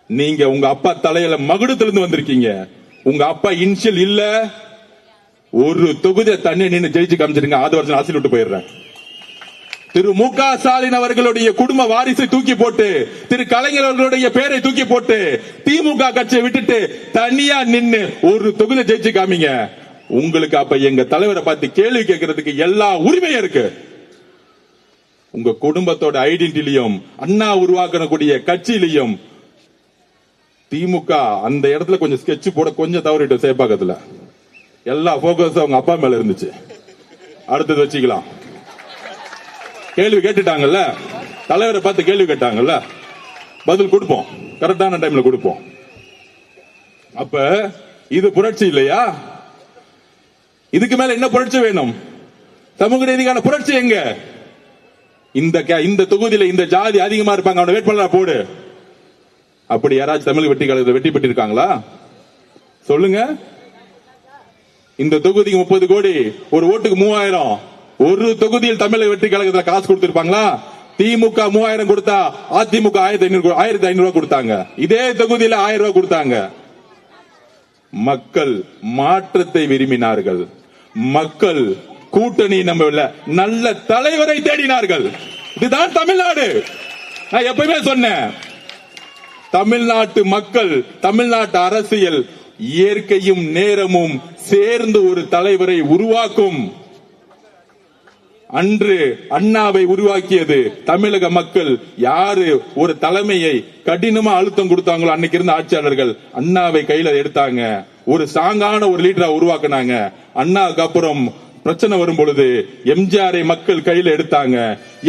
[SPEAKER 1] நீங்க உங்க அப்பா தலையில மகுடத்துல இருந்து வந்திருக்கீங்க. உங்க அப்பா இன்ஷியல் இல்ல, ஒரு தொகுதியை தண்ணி நின்று ஜெயிச்சு காமிச்சிருங்க. 6 வருஷம் அரசியல் விட்டு போயிடுறேன். திரு மு.க. ஸ்டாலின் அவர்களுடைய குடும்ப வாரிசை தூக்கி போட்டு, திரு கலைஞர் அவர்களுடைய பேரை தூக்கி போட்டு திமுக கட்சியை விட்டுட்டு தனியா நின்னு ஒரு தொகுதி ஜெயிச்சு காமிங்க. உங்களுக்கு அப்ப எங்க தலைவரை பார்த்து கேள்வி கேட்கறதுக்கு எல்லா உரிமையும் இருக்கு. உங்க குடும்பத்தோட ஐடென்டிட்டிலையும் அண்ணா உருவாக்கக்கூடிய கட்சியிலையும் திமுக அந்த இடத்துல கொஞ்சம் ஸ்கெட்ச் போட கொஞ்சம் தவறிட்டு சேப்பாக்கத்துல எல்லா போக்கஸ் அவங்க அப்பா மேல இருந்துச்சு. அடுத்தது வச்சுக்கலாம். கேள்வி கேட்டுட்டாங்கல்ல, தலைவரை பார்த்து கேள்வி கேட்டாங்கல்ல, பதில் கொடுப்போம், கரெக்டான டைம்ல கொடுப்போம். அப்ப இது புரட்சி இல்லையா? இதுக்கு மேல என்ன புரட்சி வேணும்? சமூக நீதிக்கான புரட்சி எங்க? இந்த தொகுதியில இந்த ஜாதி அதிகமா இருப்பாங்க, அவனை வேட்பாளரா போடு. அப்படி யாராச்சும் தமிழ் வெற்றி கழகத்தை வெற்றி பெற்று இருக்காங்களா? சொல்லுங்க. இந்த தொகுதிக்கு 30 கோடி, ஒரு ஓட்டுக்கு 3000. ஒரு தொகுதியில் தமிழக வெற்றி கழகத்தில் காசு கொடுத்திருப்பாங்களா? திமுக 3000 கொடுத்தா அதிமுக 1500 கொடுத்தாங்க. இதே தொகுதியில் 1000 ரூபாய் கொடுத்தாங்க. மக்கள் மாற்றத்தை விரும்பினார்கள். மக்கள் கூட்டணி நம்பவில்ல, நல்ல தலைவரை தேடினார்கள். இதுதான் தமிழ்நாடு. நான் எப்பவுமே சொன்னேன், தமிழ்நாட்டு மக்கள், தமிழ்நாட்டு அரசியல் இயற்கையும் நேரமும் சேர்ந்து ஒரு தலைவரை உருவாக்கும். அன்று அண்ணாவை உருவாக்கியது தமிழக மக்கள். யாரு ஒரு தலைமையை கடினமா அழுத்தம் கொடுத்தாங்களோ அன்னைக்கு இருந்த ஆட்சியாளர்கள் அண்ணாவை கையில எடுத்தாங்க. ஒரு ஸ்ட்ராங்கான ஒரு லீடரா உருவாக்குனாங்க. அண்ணாவுக்கு அப்புறம் பிரச்சனை வரும் பொழுது எம்ஜிஆரை மக்கள் கையில எடுத்தாங்க.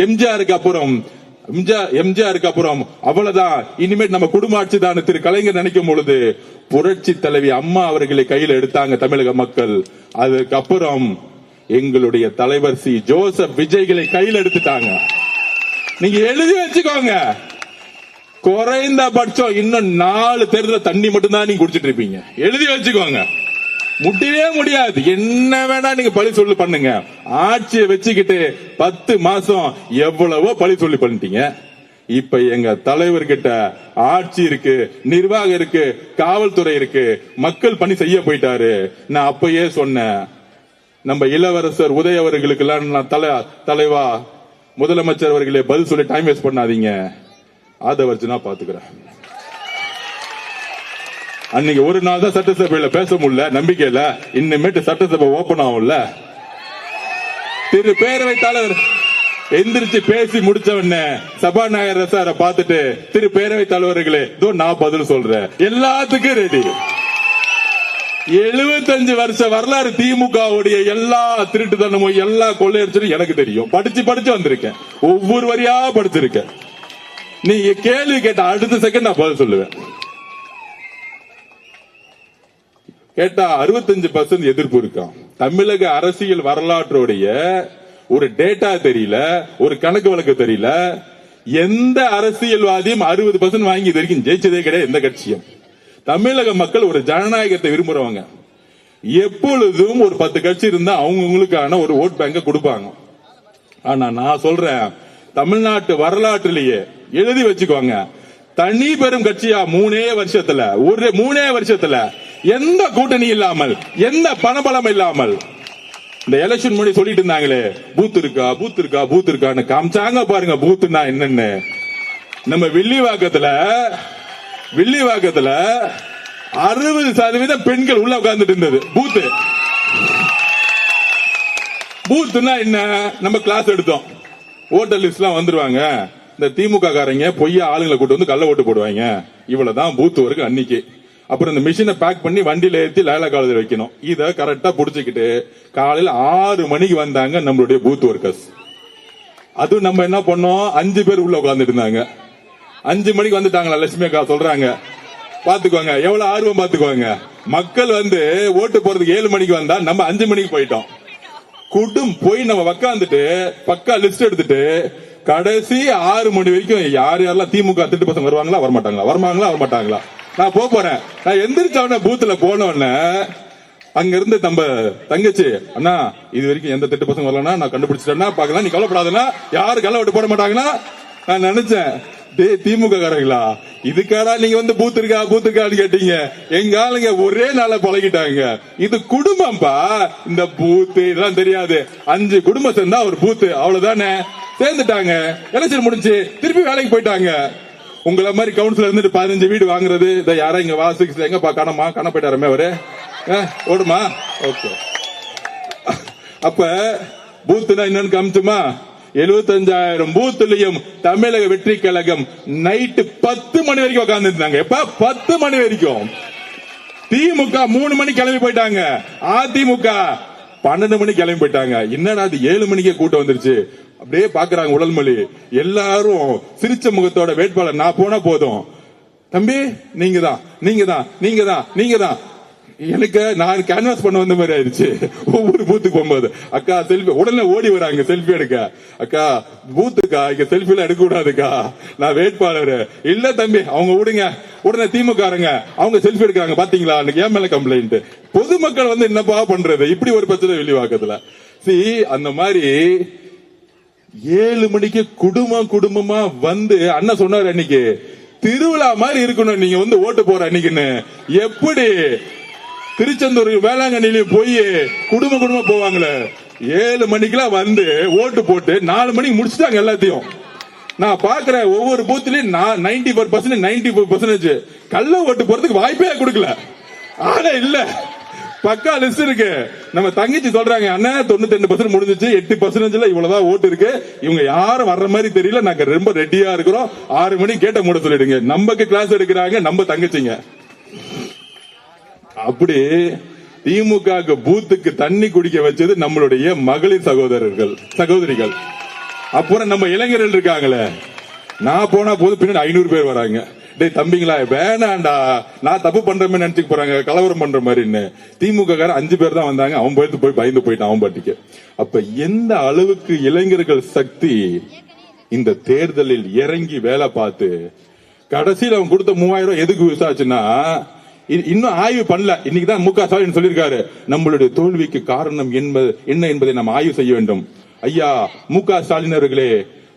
[SPEAKER 1] எம்ஜிஆருக்கு அப்புறம் அவ்வளவுதான், இனிமேல் நம்ம குடும்ப ஆட்சி தான் திரு கலைஞர் நினைக்கும் பொழுது புரட்சி தலைவி அம்மா அவர்களை கையில எடுத்தாங்க தமிழக மக்கள். அதுக்கப்புறம் எங்களுடைய தலைவர் சி ஜோசப் விஜய்களை கையில் எடுத்துட்டாங்க. நீங்க எழுதி வச்சுக்கோங்க, குறைந்தபட்சம் இன்னும் 4 தேர்தல் தண்ணி மட்டும்தான் நீங்க குடிச்சிட்டு இருப்பீங்க. எழுதி வச்சுக்கோங்க, முடியவே முடியாது. என்ன வேணா நீங்க பழி சொல்லி பண்ணுங்க. ஆட்சியை வச்சுக்கிட்டு 10 மாசம் எவ்வளவோ பழி சொல்லி பண்ணிட்டீங்க. இப்ப எங்க தலைவர்கிட்ட ஆட்சி இருக்கு, நிர்வாகம் இருக்கு, காவல்துறை இருக்கு, மக்கள் பணி செய்ய போயிட்டாரு. நான் அப்பயே சொன்னேன், நம்ம இளவரசர் உதய அவர்களுக்கு எல்லாம் தலைவா முதலமைச்சர் அவர்களே பதில் சொல்லி டைம் வேஸ்ட் பண்ணாதீங்க, அதை வச்சு நான் பாத்துக்கிறேன். அன்னைக்கு ஒரு நாள் தான் சட்டசபையில பேச முடியல, நம்பிக்கையில. இனிமேட்டு சட்டசபை ஓபன் ஆகும்ல. திரு பேரவைத் தலைவர் எந்திரிச்சு பேசி முடிச்ச உடனே சபாநாயகர் சார பார்த்துட்டு திரு பேரவைத் தலைவர்களே இதோ நான் பதில் சொல்றேன், எல்லாத்துக்கும் ரெடி. 75 வருஷ வரலாறு திமுகவுடைய எல்லா திருட்டுத்தனமும் எல்லா கொள்ளையடிச்சும் எனக்கு தெரியும். படிச்சு வந்திருக்கேன், ஒவ்வொரு வரியா படிச்சிருக்கேன். நீங்க கேள்வி கேட்ட அடுத்த செகண்ட் நான் பதில் சொல்லுவேன். கேட்டா 65% எதிர்ப்பு இருக்கான். தமிழக அரசியல் வரலாற்றுடைய ஒரு டேட்டா தெரியல, ஒரு கணக்கு வழக்கு தெரியல. எந்த அரசியல்வாதியும் 60% வாங்கி இது வரைக்கும் ஜெயிச்சதே கிடையாது எந்த கட்சியும். தமிழக மக்கள் ஒரு ஜனநாயகத்தை விரும்புறவங்க. எப்பொழுதும் ஒரு 10 கட்சி இருந்தா அவங்களுக்கான ஒரு ஓட் பேங்க கொடுப்பாங்க. ஆனா நான் சொல்றேன், தமிழ்நாட்டு வரலாற்றிலேயே எழுதி வச்சுக்கோங்க, தனி பெரும் கட்சியா 3 வருஷத்துல எந்த கூட்டணி இல்லாமல், எந்த பணபலம் இல்லாமல், இந்த எலெக்ஷன் முன்னாடி சொல்லிட்டு இருந்தாங்களே பூத் இருக்கான்னு காமிச்சாங்க பாருங்க. பூத்துனா என்னன்னு நம்ம வில்லிவாக்கத்துல 60% பெண்கள் உள்ள உட்கார்ந்துட்டு இருந்தது. பூத்துனா என்ன? நம்ம கிளாஸ் எடுத்தோம். ஓட்டர் லிஸ்ட் எல்லாம் வந்துருவாங்க, இந்த திமுக காரங்க பொய்யா ஆளுங்களை கூட்டு வந்து கள்ள ஓட்டு போடுவாங்க, இவ்வளவுதான் பூத் வரைக்கும் அன்னைக்கு. அப்புறம் இந்த மிஷினை பேக் பண்ணி வண்டியில ஏற்றி லைலா காலேஜ் வைக்கணும். இத கரெக்டா புடிச்சுக்கிட்டு காலையில 6 மணிக்கு வந்தாங்க நம்மளுடைய பூத் ஒர்க்கர்ஸ். அது நம்ம என்ன பண்ணோம், 5 பேர் உள்ள உட்கார்ந்துட்டு இருந்தாங்க. 5 மணிக்கு வந்துட்டாங்களா லட்சுமி அக்கா சொல்றாங்க. பாத்துக்கோங்க எவ்வளவு ஆர்வம், பாத்துக்கோங்க. மக்கள் வந்து ஓட்டு போறதுக்கு 7 மணிக்கு வந்தா நம்ம 5 மணிக்கு போயிட்டோம். போய் நம்ம உட்காந்துட்டு பக்கா லிஸ்ட் எடுத்துட்டு கடைசி 6 மணி வரைக்கும் யார் யாரெல்லாம் திமுக திட்டு பசங்க வருவாங்களா வரமாட்டாங்களா நான் போறேன். நான் எந்திரிச்சவன பூத்துல போனவன அங்க இருந்து நம்ம தங்கச்சி, அண்ணா இது வரைக்கும் எந்த திட்டு பசங்க வரலன்னா நான் கண்டுபிடிச்சிட்டேன்னா பாக்கலாம், நீ கவலைப்படாதுன்னா யாரு கள்ள ஓட்டு போட மாட்டாங்கன்னா. நான் நினைச்சேன், திமுக காரங்களா இதுக்காடா நீங்க வந்து பூத்து இருக்கான்னு கேட்டீங்க. எங்க ஆளுங்க ஒரே நாள பழகிட்டாங்க. இது குடும்பம்பா, இந்த பூத்து இதெல்லாம் தெரியாது. 5 குடும்பம் சேர்ந்தா ஒரு பூத்து, அவ்வளவுதானே. சேர்ந்துட்டாங்க, எலெக்ஷன் முடிஞ்சு திருப்பி வேலைக்கு போயிட்டாங்க. உங்களை மாதிரி கவுன்சிலர் இருந்துட்டு 15 வீடு வாங்குறது, இதை யாரா இங்க வாசிக்கு எங்கப்பா காண போயிட்டாரமே அவரு ஓடுமா. ஓகே, அப்ப பூத்துனா என்னன்னு காமிச்சுமா. 75,000 பூத்துலயும் தமிழக வெற்றி கழகம் நைட்டு 10 மணி வரைக்கும் உட்கார்ந்து இருந்தாங்க. எப்ப 10 மணி வரைக்கும். திமுக 3 மணிக்கு கிளம்பி போயிட்டாங்க, அதிமுக 12 மணிக்கு கிளம்பி போயிட்டாங்க. என்னடா அது 7 மணிக்கே கூட்டம் வந்துருச்சு. அப்படியே பாக்குறாங்க உடல்மொழி. எல்லாரும் சிரிச்ச முகத்தோட வேட்பாளர் நான் போனா போதும், தம்பி நீங்க தான் எனக்கு நான் கேன்வாஸ் பண்ண வந்த மாதிரி ஆயிடுச்சு. ஒவ்வொரு பூத்துக்கு போகும்போது அக்கா செல்ஃபி உடனே ஓடி வராங்க செல்ஃபி எடுக்க. அக்கா பூத்துக்கா இங்க செல்ஃபி எல்லாம் எடுக்க கூடாதுக்கா, நான் வேட்பாளர். இல்ல தம்பி அவங்க விடுங்க. உடனே திமுகங்க அவங்க செல்ஃபி எடுக்கிறாங்க, பாத்தீங்களா என் மேல கம்ப்ளைண்ட். பொதுமக்கள் வந்து என்னப்பா பண்றது, இப்படி ஒரு பிரச்சனை வெளிவாக்கத்துல. அந்த மாதிரி 7 மணிக்கு குடும்பமா வந்து அண்ணன் சொன்னார், அன்னைக்கு திருவிழா மாதிரி இருக்கணும் நீங்க வந்து ஓட்டு போற அன்னைக்குன்னு. எப்படி திருச்செந்தூர் வேளாங்கண்ணிலையும் போய் குடும்பமா போவாங்களே, 7 மணிக்கெல்லாம் வந்து ஓட்டு போட்டு 4 மணிக்கு முடிச்சுட்டாங்க எல்லாத்தையும். நான் பாக்குறேன் ஒவ்வொரு பூத்திலையும் 94% கள்ள ஓட்டு போறதுக்கு வாய்ப்பே கொடுக்கல. ஆனா இல்ல, பக்கா லிஸ்ட் இருக்கு. நம்ம தங்கச்சி சொல்றாங்க, அண்ணா 92% முடிஞ்சிச்சு, 8% இவ்வளவுதான் ஓட்டு இருக்கு, இவங்க யாரும் வர்ற மாதிரி தெரியல, நாங்க ரொம்ப ரெடியா இருக்கிறோம், 6 மணி கேட்ட மூட சொல்லிடுங்க. நமக்கு கிளாஸ் எடுக்கிறாங்க நம்ம தங்கச்சிங்க. அப்படி திமுக பூத்துக்கு தண்ணி குடிக்க வச்சது நம்மளுடைய மகளிர் சகோதரிகள். அப்புறம் நம்ம இளைஞர்கள் இருக்காங்களே, நான் போனா போது பின்னாடி 500 பேர் வராங்க. டேய் தம்பிங்களா வேணாண்டா, நான் தப்பு பண்றமே நினைச்சுக்க போறாங்க, கலவரம் பண்ற மாதிரின்னு. திமுக 5 பேர் தான் வந்தாங்க, அவன் போய் பயந்து போயிட்டான் அவன் பாட்டிக்கு. அப்ப எந்த அளவுக்கு இளைஞர்கள் சக்தி இந்த தேர்தலில் இறங்கி வேலை பார்த்து கடைசியில் அவன் கொடுத்த 3000 எதுக்கு யூஸ் ஆச்சுன்னா, இன்னும் ஆய்வு பண்ணல. இன்னைக்குதான் மு க ஸ்டாலின் சொல்லியிருக்காரு, நம்மளுடைய தோல்விக்கு காரணம் என்ன என்பதை நாம் ஆய்வு செய்ய வேண்டும். ஐயா மு க ஸ்டாலின் அவர்களே,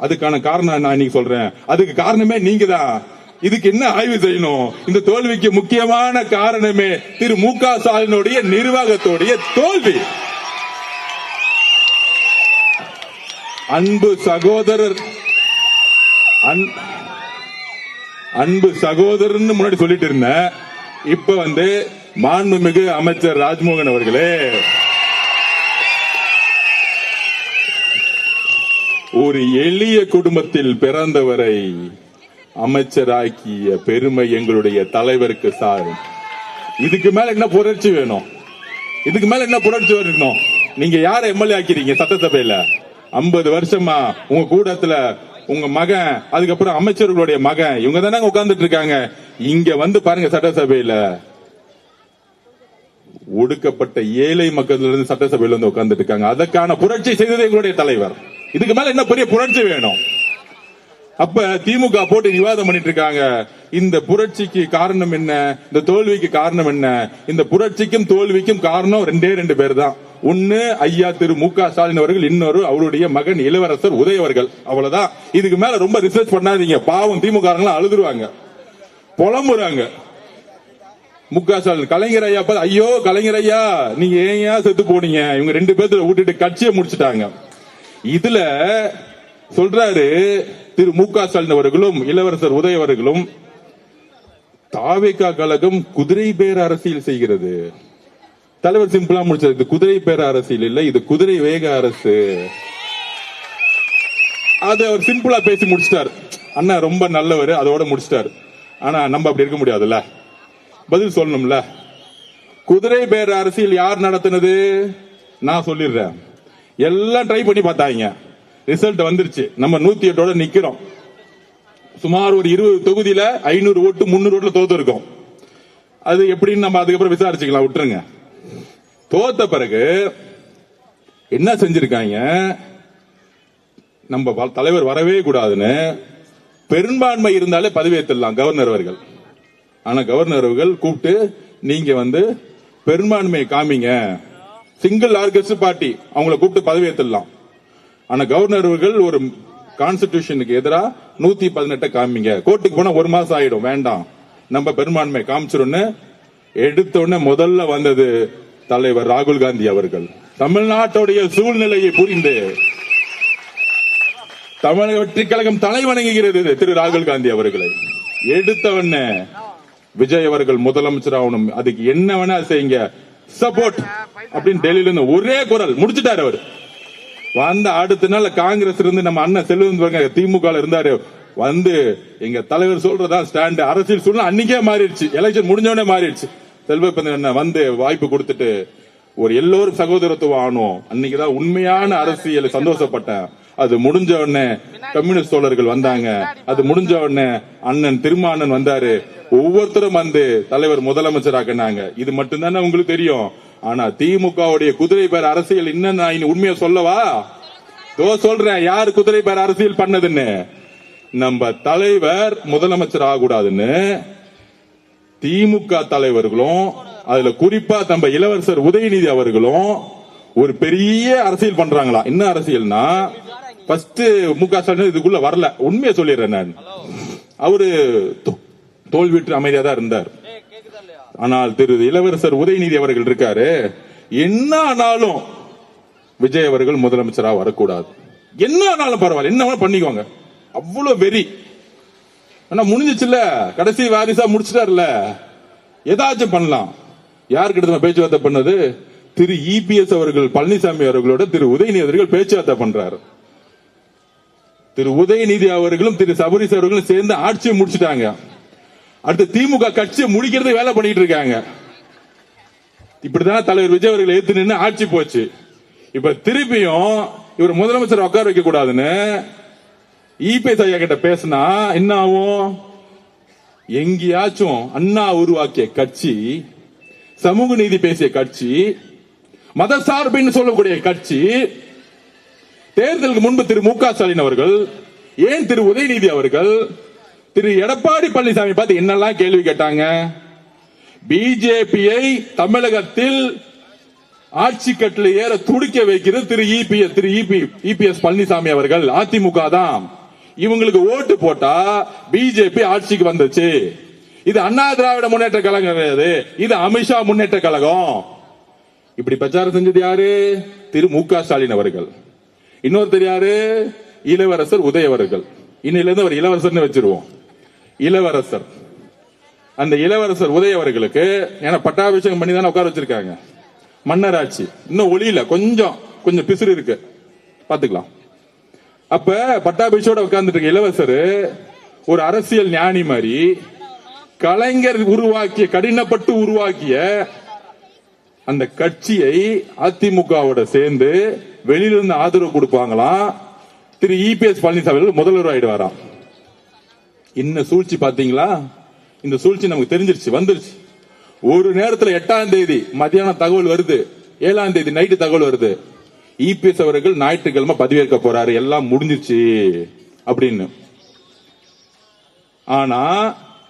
[SPEAKER 1] அதுக்கான காரணம் நான் இன்னைக்கு சொல்றேன், அதுக்கு காரணமே நீங்க தான். இதுக்கு என்ன ஆய்வு செய்யணும்? இந்த தோல்விக்கு முக்கியமான காரணமே திரு மு க ஸ்டாலினுடைய நிர்வாகத்துடைய தோல்வி. அன்பு சகோதரன் முன்னாடி சொல்லிட்டு இருந்தேன். இப்ப வந்து மாண்புமிகு அமைச்சர் ராஜ்மோகன் அவர்களே, ஒரு எளிய குடும்பத்தில் பிறந்தவரை அமைச்சராக்கிய பெருமை எங்களுடைய தலைவருக்கு சாரும். இதுக்கு மேல என்ன புரட்சி வேணும்? இதுக்கு மேல என்ன புரட்சி வரணும்? நீங்க யார எம்எல்ஏ ஆக்கிறீங்க? சட்டசபையில 50 வருஷமா உங்க கூடத்துல உங்க மகன், அதுக்கப்புறம் அமைச்சர்களுடைய மகன், இவங்க தானே உட்கார்ந்துட்டு இருக்காங்க. இங்க வந்து பாருங்க, சட்டசபையில ஒடுக்கப்பட்ட ஏழை மக்கள் இருந்து சட்டசபையில வந்து உட்கார்ந்துட்டு இருக்காங்க. அதற்கான புரட்சி செய்தது எங்களுடைய தலைவர். இதுக்கு மேல என்ன பெரிய புரட்சி வேணும்? அப்ப திமுக போட்டு விவாதம் பண்ணிட்டு இருக்காங்க. இந்த புரட்சிக்கு காரணம் என்ன? இந்த தோல்விக்கு காரணம் என்ன? இந்த புரட்சிக்கும் தோல்விக்கும் காரணம் 2 பேர் தான். ஒன்னு ஐயா திரு மு.க. ஸ்டாலின் அவர்கள், இன்னொரு அவருடைய மகன் இளவரசர் உதய அவர்கள். அவ்வளவுதான். இதுக்கு மேல ரொம்ப ரிசர்ச் பண்ணாதீங்க. பாவம் திமுக அழுதுருவாங்க, புலம்புறாங்க. மு.க. ஸ்டாலின் கலைஞர் ஐயா பார்த்து, ஐயோ கலைஞர் ஐயா நீங்க ஏன் செத்து போனீங்க? இவங்க 2 பேர்த்த விட்டுட்டு கட்சியை முடிச்சுட்டாங்க. இதுல சொல்றாரு திரு மு.க. ஸ்டாலின் அவர்களும் இளவரசர் உதய அவர்களும், தாவேகா கழகம் குதிரை பேர அரசியல் செய்கிறது. தலைவர் சிம்பிளா முடிச்சார், இது குதிரை பேர அரசியல் இல்ல, இது குதிரை வேக அரசு. அது அவர் சிம்பிளா பேசி முடிச்சிட்டார். அண்ணா ரொம்ப நல்லவர், அதோட முடிச்சிட்டார். ஆனா நம்ம அப்படி இருக்க முடியாதுல்ல, பதில் சொல்லணும்ல. குதிரை பேர அரசியல் யார் நடத்தினது? நான் சொல்லிடுறேன். எல்லாம் ட்ரை பண்ணி பார்த்தாங்க, ரிசல்ட் வந்துருச்சு. நம்ம 108 நிக்கிறோம். சுமார் ஒரு 20 தொகுதியில 500 ஓட்டு 300 ஓட்டுல தோத்து இருக்கோம். அது எப்படின்னு நம்ம அதுக்கப்புறம் விசாரிச்சுக்கலாம், விட்டுருங்க. தோத்த பிறகு என்ன செஞ்சிருக்காங்க? நம்ம தலைவர் வரவே கூடாதுன்னு பெரும்பான்மை இருந்தாலே பதவியேற்றலாம் கவர்னர் அவர்கள். ஆனா கவர்னர் அவர்கள் கூப்பிட்டு, நீங்க வந்து பெரும்பான்மையை காமிங்க, சிங்கிள் லார்ஜஸ்ட் பார்ட்டி, அவங்களை கூப்பிட்டு பதவியேற்றலாம். ஆனா கவர்னர் அவர்கள் ஒரு கான்ஸ்டிடியூஷனுக்கு எதிராக 118 காமிங்க, கோர்ட்டுக்கு போனா 1 மாசம் ஆயிடும், வேண்டாம் நம்ம பெரும்பான்மை காமிச்சிருன்னு எடுத்த உடனே முதல்ல வந்தது தலைவர் ராகுல் காந்தி அவர்கள். தமிழ்நாட்டுடைய சூழ்நிலையை புரிந்து தமிழக வெற்றி கழகம் தலை வணங்குகிறது திரு ராகுல் காந்தி அவர்களை. எடுத்த உடனே விஜய் அவர்கள் முதலமைச்சர் ஆகணும், அதுக்கு என்ன வேணா செய்யுங்க, சப்போர்ட் அப்படின்னு டெல்லியில இருந்து ஒரே குரல் முடிச்சுட்டாரு அவர். வந்த அடுத்த நாள் காங்கிரஸ் இருந்து நம்ம அண்ணன் செல்வம் திமுக இருந்தாரு, வந்து எங்க தலைவர் சொல்றதா ஸ்டாண்ட், அரசியல் சூழ்நிலை அன்னைக்கே மாறிடுச்சு, எலெக்ஷன் முடிஞ்சவனே மாறிடுச்சு. செல்வ வந்து வாய்ப்பு கொடுத்துட்டு ஒரு எல்லோரும் சகோதரத்துவம் ஆனோம். அன்னைக்குதான் உண்மையான அரசியல் சந்தோஷப்பட்டேன். அது முடிஞ்ச உடனே கம்யூனிஸ்ட் தோழர்கள் வந்தாங்க, அது முடிஞ்ச உடனே அண்ணன் திருமானன் வந்தாரு, ஒவ்வொருத்தரும் வந்து தலைவர் முதலமைச்சராக்குனாங்க. இது மட்டும் தானே உங்களுக்கு தெரியும். ஆனா திமுகவுடைய குதிரை பேர் அரசியல் இன்னும் நான் உண்மையா சொல்லவா? சொல்றேன், யார் குதிரை பேர் அரசியல் பண்ணதுன்னு. நம்ம தலைவர் முதலமைச்சர் ஆகக்கூடாதுன்னு திமுக தலைவர்களும், அதுல குறிப்பா நம்ம இளவரசர் உதயநிதி அவர்களும் ஒரு பெரிய அரசியல் பண்றாங்களா. என்ன அரசியல்னா, ஃபர்ஸ்ட் மு.க. ஸ்டாலின் இதுக்குள்ள வரல, உண்மையை சொல்லிடுறேன் நான். அவரு தோல்வியுற்று அமைதியா தான் இருந்தார். ஆனால் திரு இளவரசர் உதயநிதி அவர்கள் இருக்காரு, என்ன ஆனாலும் விஜய் அவர்கள் முதலமைச்சராக வரக்கூடாது, என்ன ஆனாலும் பரவாயில்ல, என்ன பண்ணிக்கோங்க, அவ்வளவு வெறி. ஆனா முடிஞ்சிச்சுல, கடைசி வாரிசா முடிச்சிட்டாருல, ஏதாச்சும் பண்ணலாம். யாருக்கிட்ட பேச்சுவார்த்தை பண்ணது? திரு இபிஎஸ் அவர்கள் பழனிசாமி அவர்களோட திரு உதயநிதி அவர்கள் பேச்சுவார்த்தை பண்றாரு. திரு உதயநிதி அவர்களும் திரு சபரிஸ் அவர்களும் சேர்ந்து ஆட்சியை முடிச்சுட்டாங்க. அடுத்து திமுக கட்சியை முடிக்கிறது வேலை பண்ணிட்டு இருக்காங்க. இப்படிதான் தலைவர் விஜய் அவர்கள் ஏத்து நின்று ஆட்சி போச்சு. இப்ப திருப்பியும் இவர் முதலமைச்சர் உட்கார வைக்க கூடாதுன்னு இபிஎஸ் ஐயா கிட்ட பேசினா என்ன ஆகும்? எங்கேயாச்சும் அண்ணா உருவாக்கிய கட்சி, சமூக நீதி பேசிய கட்சி, மதசார்பின்னு சொல்லக்கூடிய கட்சி, தேர்தலுக்கு முன்பு திரு மு.க. ஸ்டாலின் அவர்கள், ஏன் திரு உதயநிதி அவர்கள் திரு எடப்பாடி பழனிசாமி பார்த்து என்னெல்லாம் கேள்வி கேட்டாங்க? பிஜேபியை தமிழகத்தில் ஆட்சி கட்டில் ஏற துடிக்க வைக்கிறது திரு இபிஎஸ் பழனிசாமி அவர்கள். அதிமுக தான் இவங்களுக்கு ஓட்டு போட்டா பிஜேபி ஆட்சிக்கு வந்துச்சு. இது அண்ணா திராவிட முன்னேற்ற கழகம் கிடையாது, இது அமித்ஷா முன்னேற்ற கழகம். இப்படி பிரச்சாரம் செஞ்சது யாரு? திரு மு.க. ஸ்டாலின் அவர்கள். இன்னொருத்தர் யாரு? இளவரசர் உதய அவர்கள். இன்னில இருந்து அவர் இளவரசர்னு வச்சிருவோம். இளவரசர், அந்த இளவரசர் உதய அவர்களுக்கு ஏன்னா பட்டாபிஷேகம் பண்ணி தானே உட்கார வச்சிருக்காங்க. மன்னராட்சி இன்னும் ஒளியில கொஞ்சம் பிசுறு இருக்கு, பாத்துக்கலாம். அப்ப பட்டாபிஷோட உட்கார்ந்துட்டு இருக்க இளவரசர் ஒரு அரசியல் ஞானி மாதிரி கலைஞர் உருவாக்கிய கடினப்பட்டு உருவாக்கிய அந்த கட்சியை அதிமுகவோட சேர்ந்து வெளியிலிருந்து ஆதரவு கொடுப்பாங்களாம். திரு இபிஎஸ் பழனிசாமி முதல்வர் ஆயிடுவாராம். இன்னும் சூழ்ச்சி பாத்தீங்களா? இந்த சூழ்ச்சி நமக்கு தெரிஞ்சிருச்சு, வந்துருச்சு. ஒரு நேரத்தில் 8ஆம் தேதி மத்தியானம் தகவல் வருது, 7ஆம் தேதி நைட்டு தகவல் வருது, இபிஎஸ் அவர்கள் ஞாயிற்றுக்கிழமை பதவியேற்க போறாரு, எல்லாம் முடிஞ்சிருச்சு அப்படின்னு. ஆனா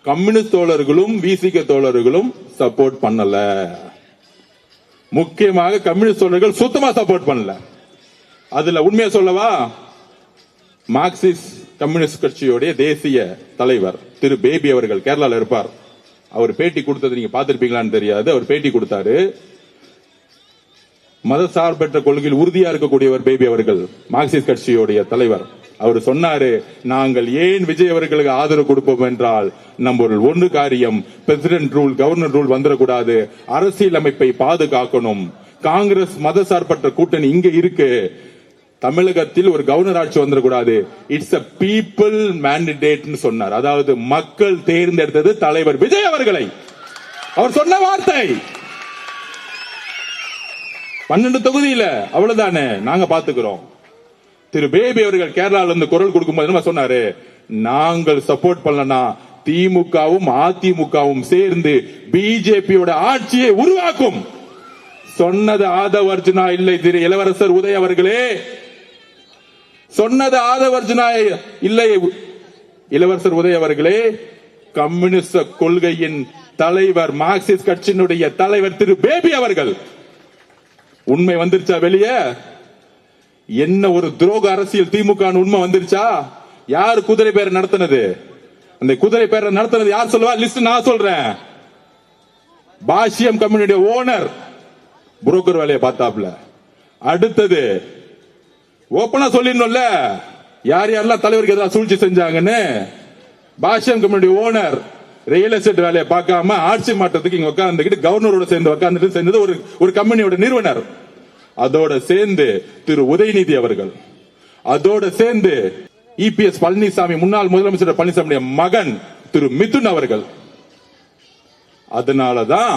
[SPEAKER 1] கம்யூனிஸ்ட் தோழர்களும் விசிக தோழர்களும் சப்போர்ட் பண்ணல. முக்கியமாக கம்யூனிஸ்ட் தோழர்கள் சுத்தமா சப்போர்ட் பண்ணல. அதுல உண்மையை சொல்லவா, மார்க்சிஸ்ட் கம்யூனிஸ்ட் கட்சியோடைய தேசிய தலைவர் திரு பேபி அவர்கள் கேரளால இருப்பார். அவர் பேட்டி கொடுத்தது நீங்க பார்த்திருப்பீங்களான்னு தெரியாது. அவர் பேட்டி கொடுத்தாரு. மதசார்பற்ற கொள்கையில் உறுதியா இருக்கக்கூடியவர் பேபி அவர்கள், மார்க்சிஸ்ட் கட்சியோடைய தலைவர். அவர் சொன்னாரு, நாங்கள் ஏன் விஜய் அவர்களுக்கு ஆதரவு கொடுப்போம் என்றால் நம்ம ஒன்று காரியம், பிரசிடென்ட் ரூல் கவர்னர் ரூல் வந்துடக்கூடாது, அரசியலமைப்பை பாதுகாக்கணும், காங்கிரஸ் மதசார்பற்ற கூட்டணி இங்க இருக்கு, தமிழகத்தில் ஒரு கவர்னர் ஆட்சி வந்துடக்கூடாது, இட்ஸ் a people mandate சொன்னார். அதாவது மக்கள் தேர்ந்தெடுத்தது தலைவர் விஜய் அவர்களை. அவர் சொன்ன வார்த்தை 12 தொகுதியில அவ்வளவுதானே, நாங்க பாத்துக்கிறோம். திரு பேபி அவர்கள் கேரளால இருந்து குரல் கொடுக்கும்போது சொன்னாரு, நாங்கள் சப்போர்ட் பண்ணலனா திமுகவும் அதிமுகவும் சேர்ந்து பிஜேபியோட ஆட்சியை உருவாக்கும். சொன்னது ஆதவ் அர்ஜுனா இல்லை, திரு இளவரசர் உதய் அவர்களே, சொன்னது ஆதவ் அர்ஜுனா இல்லை, இளவரசர் உதய் அவர்களே, கம்யூனிஸ்ட் கொள்கையின் தலைவர், மார்க்சிஸ்ட் கட்சியினுடைய தலைவர் திரு பேபி அவர்கள். உண்மை வந்துருச்சா வெளியே? என்ன ஒரு துரோக அரசியல் திமுக உண்மை வந்துருச்சா? யார் குதிரை பேரை நடத்தினது? அந்த குதிரை பேரை நடத்தினது யார் சொல்லுவா? லிஸ்ட் நான் சொல்றேன். பாஷ்யம் கம்பெனியுடைய ஓனர் புரோக்கர் வேலையை பார்த்தாப்ல. அடுத்தது ஓபனா சொல்லிடணும்ல யார் யாரெல்லாம் தலைவருக்கு ஏதாவது சூழ்ச்சி செஞ்சாங்கன்னு. பாஷ்யம் கம்பெனியுடைய ஓனர் ரியல் எஸ்டேட் வேலையை பார்க்காம ஆட்சி மாற்றத்துக்கு இங்க உட்கார்ந்துக்கிட்டு கவர்னரோட சேர்ந்து உட்கார்ந்துட்டு செஞ்சது ஒரு கம்பெனியோட நிறுவனர். அதோட சேர்ந்து திரு உதயநிதி அவர்கள், அதோட சேர்ந்து இபிஎஸ் பழனிசாமி, முன்னாள் முதலமைச்சர் பழனிசாமி மகன் திரு மிதுன் அவர்கள். அதனாலதான்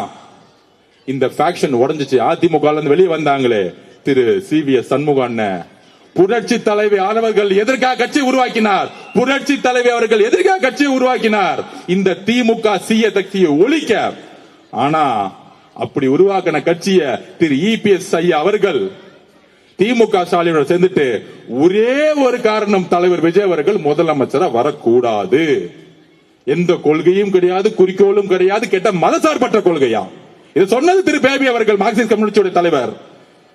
[SPEAKER 1] இந்த ஃபேக்ஷன் உடைஞ்சிச்சு. அதிமுக வெளியே வந்தாங்களே திரு சிவிஎஸ் சண்முகம், புரட்சி தலைவி ஆனவர்கள் எதற்காக கட்சி உருவாக்கினார்? புரட்சி தலைவி அவர்கள் எதற்காக கட்சியை உருவாக்கினார்? இந்த திமுக சீய சக்தியை ஒழிக்க. ஆனா அப்படி உருவாக்கின கட்சியை திரு இபிஎஸ் ஐயா அவர்கள் திமுக ஸ்டாலினோட சேர்ந்துட்டு ஒரே ஒரு காரணம், தலைவர் விஜய் அவர்கள் முதலமைச்சரா வரக்கூடாது, எந்த கொள்கையும் கிடையாது, குறிக்கோளும் கிடையாது, கேட்ட மதசார்பற்ற கொள்கையா. இது சொன்னது திரு பேபி அவர்கள், மார்க்சிஸ்ட் கம்யூனிஸ்ட் தலைவர்.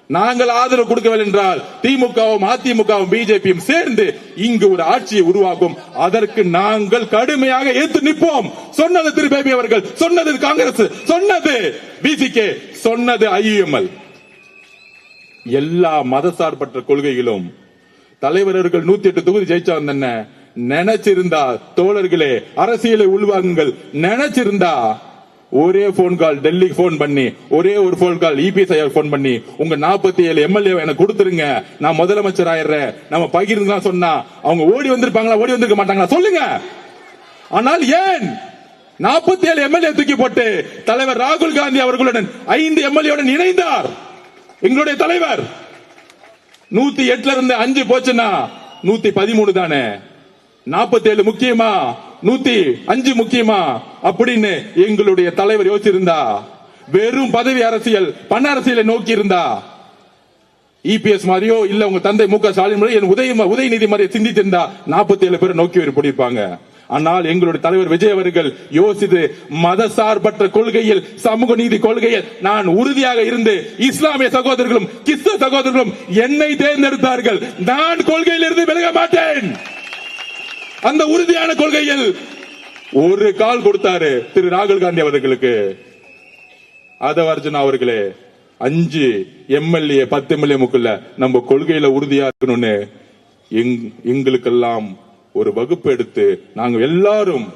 [SPEAKER 1] நாங்கள் ஆதரவு கொடுக்கவில்லை என்றால் திமுகவும் அதிமுகவும் பிஜேபியும் சேர்ந்து இங்கு ஒரு ஆட்சியை உருவாக்கும், அதற்கு நாங்கள் கடுமையாக எதிர்த்து நிற்போம். சொன்னது திரு பேபி அவர்கள், சொன்னது காங்கிரஸ், சொன்னது பிசிகே, சொன்னது ஐயுஎம்எல். எல்லா மதசார்பற்ற கொள்கைகளும் தலைவர்கள் 108 தொகுதி ஜெயிச்சா வந்த நினைச்சிருந்தா, தோழர்களே அரசியலை உள்வாங்குங்கள், நினைச்சிருந்தா ஒரே போன் கால் டெல்லிக்கு போன் பண்ணி, ஒரே ஒரு போன் கால் இபிஎஸ் ஐயா போன் பண்ணி, உங்க 47 எம்எல்ஏ எனக்கு கொடுத்துருங்க, நான் முதலமைச்சர் ஆயிடுறேன், நம்ம பகிர்ந்து சொன்னா அவங்க ஓடி வந்திருப்பாங்களா? ஓடி வந்திருக்க மாட்டாங்களா? சொல்லுங்க. ஆனால் ஏன் 47 எம்எல்ஏ தூக்கி போட்டு தலைவர் ராகுல் காந்தி அவர்களுடன் 5 எம்எல்ஏ இணைந்தார்? எங்களுடைய தலைவர் 108 இருந்து 5 போச்சுன்னா 113 தானே. 47 முக்கியமா, 105 முக்கியமா அப்படின்னு எங்களுடைய தலைவர் யோசிச்சிருந்தா, வெறும் பதவி அரசியல் பண அரசியலை நோக்கி இருந்தா, இபிஎஸ் மாதிரியோ இல்ல உங்க தந்தை மு க ஸ்டாலின் மாதிரியோ உதயநிதி மாதிரி சிந்தித்திருந்தா 47 பேர் நோக்கி போயிருப்பாங்க. ஆனால் எங்களுடைய தலைவர் விஜய் அவர்கள் யோசித்து மதசார்பற்ற கொள்கையில், சமூக நீதி கொள்கையில் நான் உறுதியாக இருந்து இஸ்லாமிய சகோதரர்களும் கிறிஸ்தவ சகோதரர்களும் என்னை தேர்ந்தெடுத்தார்கள். நான் கொள்கையில் இருந்து விலக மாட்டேன். அந்த உறுதியான கொள்கையில் ஒரு கால் கொடுத்தாரு திரு ராகுல் காந்தி அவர்களுக்கு. ஆதவ் அர்ஜுனா அவர்களே, 5 எம்எல்ஏ 10 எம்எல்ஏ முக்குள்ள நம்ம கொள்கையில உறுதியா இருக்கணும்னு எங்களுக்கெல்லாம் ஒரு வகுப்பு எடுத்து நாங்க எல்லாரும்,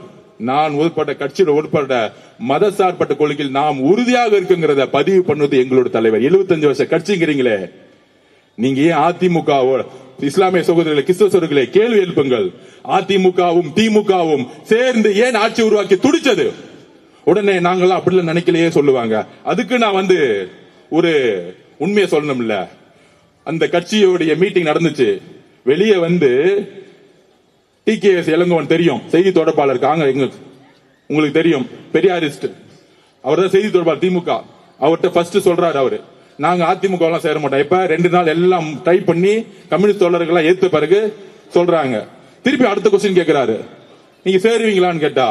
[SPEAKER 1] நான் உட்பட்ட கட்சியோட உட்பட்ட மதசார்பற்ற கொள்கையில் நாம் உறுதியாக இருக்குங்கிறத பதிவு பண்ணுவது எங்களோட தலைவர். 75 வருஷ கட்சிங்கிறீங்களே, நீங்க ஏன் அதிமுக இஸ்லாமிய சகோதரர்களை, கிறிஸ்தவர்களே கேள்வி எழுப்புங்கள். அதிமுகவும் திமுகவும் சேர்ந்து ஏன் ஆட்சி உருவாக்கி துடிச்சது? உடனே நாங்களாம் அப்படிலாம் நினைக்கலையே சொல்லுவாங்க. அதுக்கு நான் ஒரு உண்மையை சொல்லணும்ல. அந்த கட்சியோடைய மீட்டிங் நடந்துச்சு. வெளியே TKS இளங்கோவன் தெரியும், செய்தி தொடர்பாளர், உங்களுக்கு தெரியும், பெரியாரிஸ்ட். அவர் தான் செய்தி தொடர்பாளர் திமுக. அவர்கிட்ட ஃபர்ஸ்ட் சொல்றாரு, அவரு நாங்க அதிமுக எல்லாம் சேர மாட்டோம். இப்ப 2 நாள் எல்லாம் டைப் பண்ணி கம்யூனிஸ்ட் தோழர்கள் ஏத்த பிறகு சொல்றாங்க. திருப்பி அடுத்த கொஸ்டின் கேட்கிறாரு, நீங்க சேருவீங்களான்னு கேட்டா,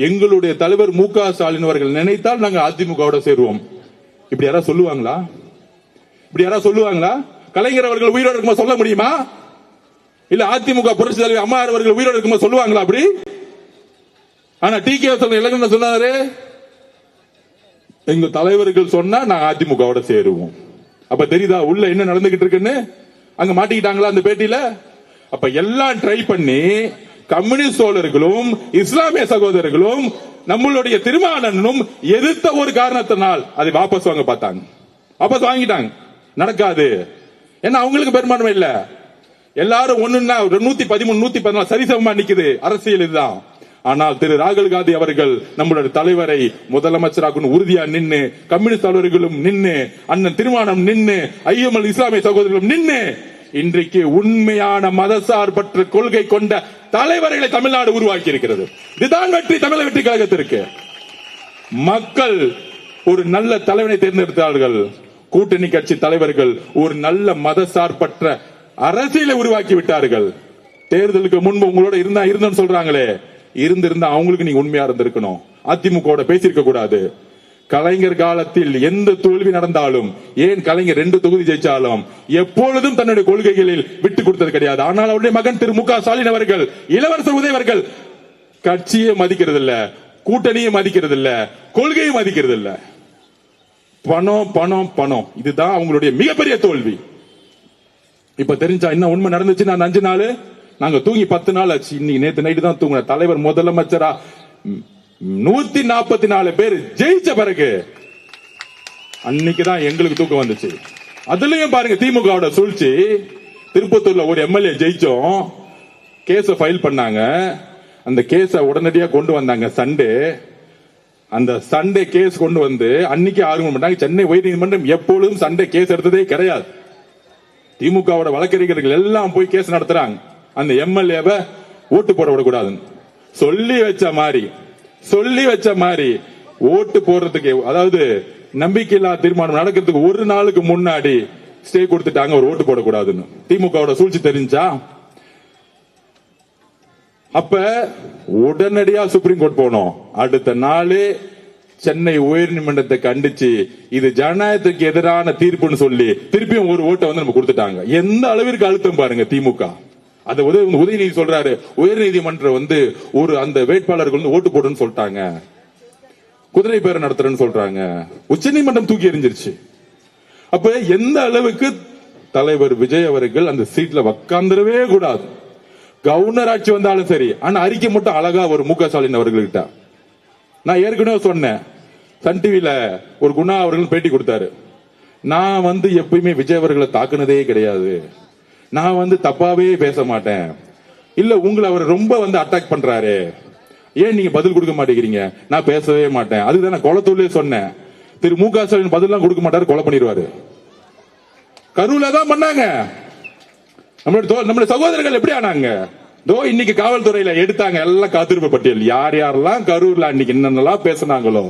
[SPEAKER 1] எங்களுடைய தலைவர் மு.க. ஸ்டாலின் அவர்கள் நினைத்தால் நாங்க அதிமுகவோட சேருவோம். இப்படி யாராவது சொல்லுவாங்களா? கலைஞர் அவர்கள் உயிரோடு இருக்கும்போது சொல்ல முடியுமா? இல்ல அதிமுக புரட்சி தலைவர் அம்மா அவர்கள் உயிரோடு இருக்கும்போது சொல்லுவாங்களா அப்படி? ஆனா TKS இளங்கோவன் சொன்னாரு, எங்க தலைவர்கள் சொன்னா நாங்க அதிமுகவோட சேருவோம். அப்ப தெரியுதா உள்ள என்ன நடந்துகிட்டு இருக்குன்னு? அங்க மாட்டிக்கிட்டாங்களா அந்த பேட்டியில? அப்ப எல்லாம் ட்ரை பண்ணி கம்யூனிஸ்ட் தோழர்களும் இஸ்லாமிய சகோதரர்களும் நம்மளுடைய திருமாவளவனும் எதிர்த்த ஒரு காரணத்தினால் அதை வாபஸ் வாங்க பார்த்தாங்க. வாபஸ் வாங்கிட்டாங்க. நடக்காது. ஏன்னா அவங்களுக்கு பெரும்பான்மை இல்ல. எல்லாரும் ஒண்ணுன்னா 113 114 சரிசமமா நிக்குது. அரசியல் இதுதான். ஆனால் திரு ராகுல் காந்தி அவர்கள் நம்மளுடைய தலைவரை முதலமைச்சராக உறுதியா நின்று, கம்யூனிஸ்ட் தலைவர்களும் நின்று, அண்ணன் திருமாவளவன் நின்று, ஐஎம்எல் இஸ்லாமிய சகோதரர்களும் நின்று, இன்றைக்கு உண்மையான மதசார்பற்ற கொள்கை கொண்ட தலைவர்களை தமிழ்நாடு உருவாக்கி இருக்கிறது. இதுதான் வெற்றி தமிழக வெற்றி கழகத்திற்கு. மக்கள் ஒரு நல்ல தலைவனை தேர்ந்தெடுத்தார்கள். கூட்டணி கட்சி தலைவர்கள் ஒரு நல்ல மதசார்பற்ற அரசியலை உருவாக்கி விட்டார்கள். தேர்தலுக்கு முன்பு உங்களோட இருந்தோம்னு சொல்றாங்களே, இருந்திருந்தா அவங்களுக்கு நீங்க உண்மையா இருந்திருக்கணும். அதிமுக பேசியிருக்க கூடாது. கலைஞர் காலத்தில் எந்த தோல்வி நடந்தாலும், ஏன் கலைஞர் 2 தொகுதி ஜெயிச்சாலும் எப்பொழுதும் தன்னுடைய கொள்கைகளில் விட்டு கொடுத்தது கிடையாது. ஆனால் அவருடைய மகன் திரு மு.க. ஸ்டாலின் அவர்கள், இளவரசர் உதய அவர்கள் கட்சியை மதிக்கிறது இல்ல, கூட்டணியை மதிக்கிறது இல்ல, கொள்கையை மதிக்கிறது இல்ல. பணம் பணம் பணம், இதுதான் அவங்களுடைய மிகப்பெரிய தோல்வி. இப்ப தெரிஞ்சா என்ன உண்மை நடந்துச்சு? நான் 5 நாள் நாங்க தூங்கி 10 நாள் ஆச்சு. இன்னைக்கு நேத்து நைட்டு தான் தூங்கின. தலைவர் முதலமைச்சரா 144 பேர் ஜெயிச்ச பிறகு அன்னைக்குதான் எங்களுக்கு தூக்கம் வந்துச்சு. அதுலயும் பாருங்க திமுக சூழ்ச்சி. திருப்பத்தூர்ல ஒரு எம்எல்ஏ ஜெயிச்சோம், கேஸ ஃபைல் பண்ணாங்க. அந்த கேஸ உடனடியாக கொண்டு வந்தாங்க சண்டே. அந்த சண்டே கேஸ் கொண்டு வந்து அன்னைக்கு ஆர்குமெண்ட் பண்ணாங்க. சென்னை உயர்நீதிமன்றம் எப்பொழுதும் சண்டே கேஸ் எடுத்ததே கிடையாது. திமுக வழக்கறிஞர்கள் எல்லாம் போய் கேஸ் நடத்துறாங்க. அந்த எம்எல்ஏவை ஓட்டு போட விடக்கூடாதுன்னு சொல்லி வச்ச மாதிரி ஓட்டு போடுறதுக்கு, அதாவது நம்பிக்கையில்லா தீர்மானம் நடக்கிறதுக்கு ஒரு நாளுக்கு முன்னாடி ஸ்டே கொடுத்துட்டாங்க, ஒரு ஓட்டு போடக்கூடாதுன்னு. திமுக சூழ்ச்சி தெரிஞ்சா அப்ப உடனடியா சுப்ரீம் கோர்ட் போனோம். அடுத்த நாளே சென்னை உயர்நீதிமன்றத்தை கண்டிச்சு இது ஜனநாயகத்துக்கு எதிரான தீர்ப்புன்னு சொல்லி திருப்பியும் ஒரு ஓட்டை நம்ம கொடுத்துட்டாங்க. எந்த அளவிற்கு அழுத்தம் பாருங்க திமுக. அதை உதயநிதி சொல்றாரு, உயர்நீதிமன்றம் ஒரு அந்த வேட்பாளர்கள் ஓட்டு போடுன்னு சொல்லிட்டாங்க, குதிரை பேர நடத்துறேன்னு சொல்றாங்க. உச்சநீதிமன்றம் தூக்கி எறிஞ்சிருச்சு. அப்ப எந்த அளவுக்கு தலைவர் விஜய் அவர்கள் அந்த சீட்ல உட்கார்ந்துடவே கூடாது. கவர்னர் ஆட்சி வந்தாலும் சரி. ஆனா அறிக்கை மட்டும் அழகா ஒரு மு.க. ஸ்டாலின் அவர்கள்கிட்ட நான் ஏற்கனவே சொன்னேன். சன் டிவில ஒரு குணா அவர்கள் பேட்டி கொடுத்தாரு. நான் எப்பயுமே விஜய் அவர்களை தாக்குனதே கிடையாது, நான் தப்பாவே பேச மாட்டேன், இல்ல உங்களை அவர் ரொம்ப அட்டாக் பண்றாரு, ஏன் நீங்க பதில் கொடுக்க மாட்டேங்கிறீங்க, நான் பேசவே மாட்டேன். அதுதான் நான் கொலத்தூர்லயே சொன்னேன். திரு மு.க. ஸ்டாலின் பதிலாம் கொடுக்க மாட்டாரு, கொலை பண்ணிடுவாரு. கரூர்ல தான் பண்ணாங்க. நம்மளுடைய சகோதரர்கள் எப்படி ஆனாங்க? இன்னைக்கு காவல்துறையில எடுத்தாங்க எல்லாம் காத்திருப்பு பட்டியல். யார் யாரெல்லாம் கரூர்ல அன்னைக்கு என்னென்னலாம் பேசினாங்களோ.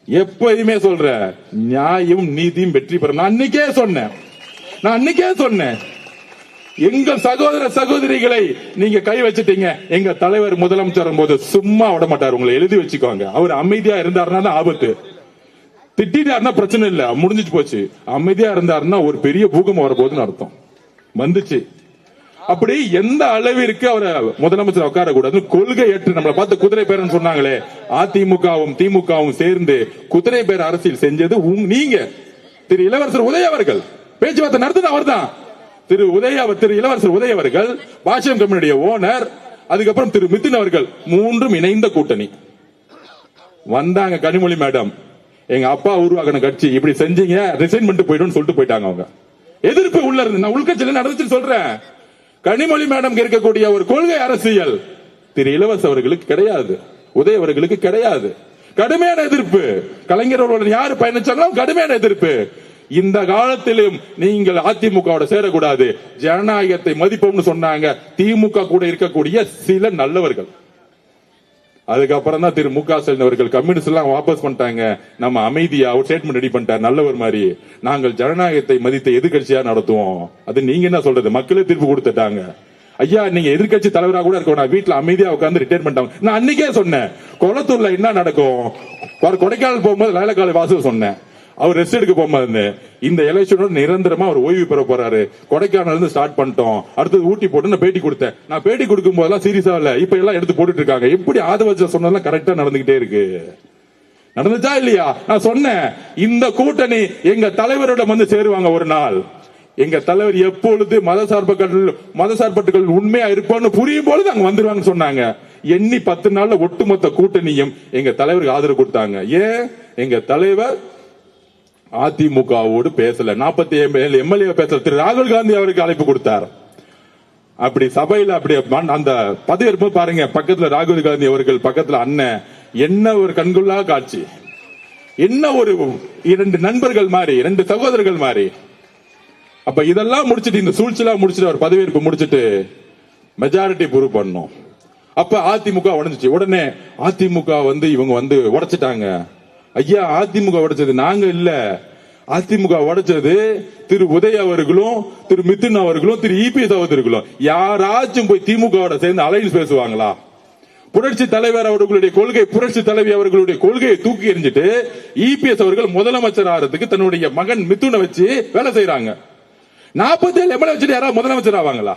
[SPEAKER 1] எப்பயுமே சொல்ற நியாயம் நீதியும் வெற்றி பெறும். நான் அன்னைக்கே சொன்னேன், எங்கள் சகோதர சகோதரிகளை நீங்க கை வச்சுட்டீங்க. எங்க தலைவர் முதலமைச்சர் போது சும்மா விட மாட்டார். உங்களை எழுதி வச்சுக்கோங்க. அவர் அமைதியா இருந்தாருன்னா தான் ஆபத்து. திட்டாருன்னா பிரச்சனை இல்ல, முடிஞ்சிட்டு போச்சு. அமைதியா இருந்தாருன்னா ஒரு பெரிய பூகம்பம் வரப்போகுதுன்னு அர்த்தம். வந்துச்சு. அப்படி எந்த அளவிற்கு அவரை முதலமைச்சர் உட்கார கூடாது கொள்கை ஏற்று நம்மளை பார்த்து குதிரை பேரன்னு சொன்னாங்களே, அதிமுகவும் திமுகவும் சேர்ந்து குதிரை பேர அரசியல் செஞ்சது நீங்க. திரு இளவரசர் உதய அவர்கள் பேச்சுவார்த்தை நடத்துது அவர் தான். திரு இளவரசர் உதய அவர்கள், பாஷம் கம்பெனியுடைய ஓனர், அதுக்கப்புறம் திரு மிதுன் அவர்கள், மூன்றும் இணைந்த கூட்டணி வந்தாங்க. கனிமொழி மேடம், எங்க அப்பா உருவாக்கின கட்சி இப்படி செஞ்சீங்க, ரிசைன் பண்ணிட்டு போயிடும் சொல்லிட்டு போயிட்டாங்க. அவங்க எதிர்ப்பு உள்ள இருந்து நான் உள்கட்சியில நடந்துச்சு சொல்றேன். கனிமொழி மேடம் இருக்கக்கூடிய ஒரு கொள்கை அரசியல் திரு இலவச அவர்களுக்கு கிடையாது, உதய அவர்களுக்கு கிடையாது. கடுமையான எதிர்ப்பு. கலைஞர் அவர்கள் யாரு பயணிச்சாங்களோ கடுமையான எதிர்ப்பு. இந்த காலத்திலும் நீங்கள் அதிமுக சேரக்கூடாது, ஜனநாயகத்தை மதிப்போம்னு சொன்னாங்க திமுக கூட இருக்கக்கூடிய சில நல்லவர்கள். அதுக்கப்புறம் தான் திரு மு.க. ஸ்டாலின் அவர்கள் கம்யூனிஸ்ட் எல்லாம் வாபஸ் பண்ணிட்டாங்க. நம்ம அமைதியா ஒரு ஸ்டேட்மெண்ட் ரெடி பண்ணிட்டார் நல்லவர் மாதிரி. நாங்கள் ஜனநாயகத்தை மதித்த எதிர்கட்சியா நடத்துவோம். அது நீங்க என்ன சொல்றது? மக்களே தீர்ப்பு கொடுத்துட்டாங்க. ஐயா நீங்க எதிர்கட்சி தலைவராக கூட இருக்க நான் வீட்டுல அமைதியா உட்கார்ந்து ரிட்டையர்மெண்ட் ஆகும். நான் அன்னைக்கே சொன்னேன் கொளத்தூர்ல என்ன நடக்கும். கொடைக்கானல் போகும்போது லாலக்காலை வாசல் சொன்னேன். அவர் ரெஸ்ட் எடுக்க போகும்போது இந்த எலெக்ஷனோட நிரந்தரமா அவர் ஓய்வு பெற போறாரு. கொடைக்கானல் இருந்து ஸ்டார்ட் பண்ணிட்டோம், அடுத்தது ஊட்டி போட்டு நான் பேட்டி கொடுத்தேன். நான் பேட்டி கொடுக்கும் போதெல்லாம் சீரியஸா இல்ல, இப்ப எல்லாம் எடுத்து போட்டுட்டு இருக்காங்க. எப்படி ஆதவச்ச சொன்னதெல்லாம் கரெக்டா நடந்துகிட்டே இருக்கு. நடந்துச்சா இல்லையா? நான் சொன்னேன் இந்த கூட்டணி எங்க தலைவரிடம் வந்து சேருவாங்க ஒரு நாள். எங்க தலைவர் எப்பொழுது மதசார்பற்றுகள் உண்மையா இருப்பான்னு புரியும் பொழுது அங்க வந்துருவாங்க சொன்னாங்க. எண்ணி 10 நாள்ல ஒட்டுமொத்த கூட்டணியும் எங்க தலைவருக்கு ஆதரவு கொடுத்தாங்க. ஏன்? எங்க தலைவர் அதிமுகவோடு பேசல. 47 எம்எல்ஏ பேசல. திரு ராகுல் காந்தி அவருக்கு அழைப்பு கொடுத்தார். அப்படி சபையில அப்படி அந்த பதவியேற்பு பாருங்க, பக்கத்துல ராகுல் காந்தி அவர்கள், பக்கத்துல அண்ணன். என்ன ஒரு கண்கொள்ளா காட்சி, என்ன ஒரு 2 நண்பர்கள் மாதிரி, 2 சகோதரர்கள் மாதிரி. அப்ப இதெல்லாம் முடிச்சிட்டு, இந்த சூழ்ச்சி எல்லாம் முடிச்சிட்டு அவர் பதவியேற்பு முடிச்சிட்டு மெஜாரிட்டி ப்ரூவ் பண்ணோம். அப்ப அதிமுக உடைஞ்சிச்சு. உடனே அதிமுக இவங்க உடைச்சிட்டாங்க. ஐயா அதிமுக உடைச்சது நாங்க இல்ல, அதிமுக உடைச்சது திரு உதய அவர்களும் திரு மிதுன் அவர்களும் திரு இபிஎஸ் அவர்களும். யாராச்சும் போய் திமுக சேர்ந்து அலைன்ஸ் பேசுவாங்களா? புரட்சி தலைவர் அவர்களுடைய கொள்கை, புரட்சி தலைவி அவர்களுடைய கொள்கையை தூக்கி எறிஞ்சிட்டு இபிஎஸ் அவர்கள் முதலமைச்சர் ஆகிறதுக்கு தன்னுடைய மகன் மிதுனை வச்சு வேலை செய்யறாங்க. 47 எம்எல்ஏ வச்சுட்டு யாராவது முதலமைச்சர் ஆவாங்களா?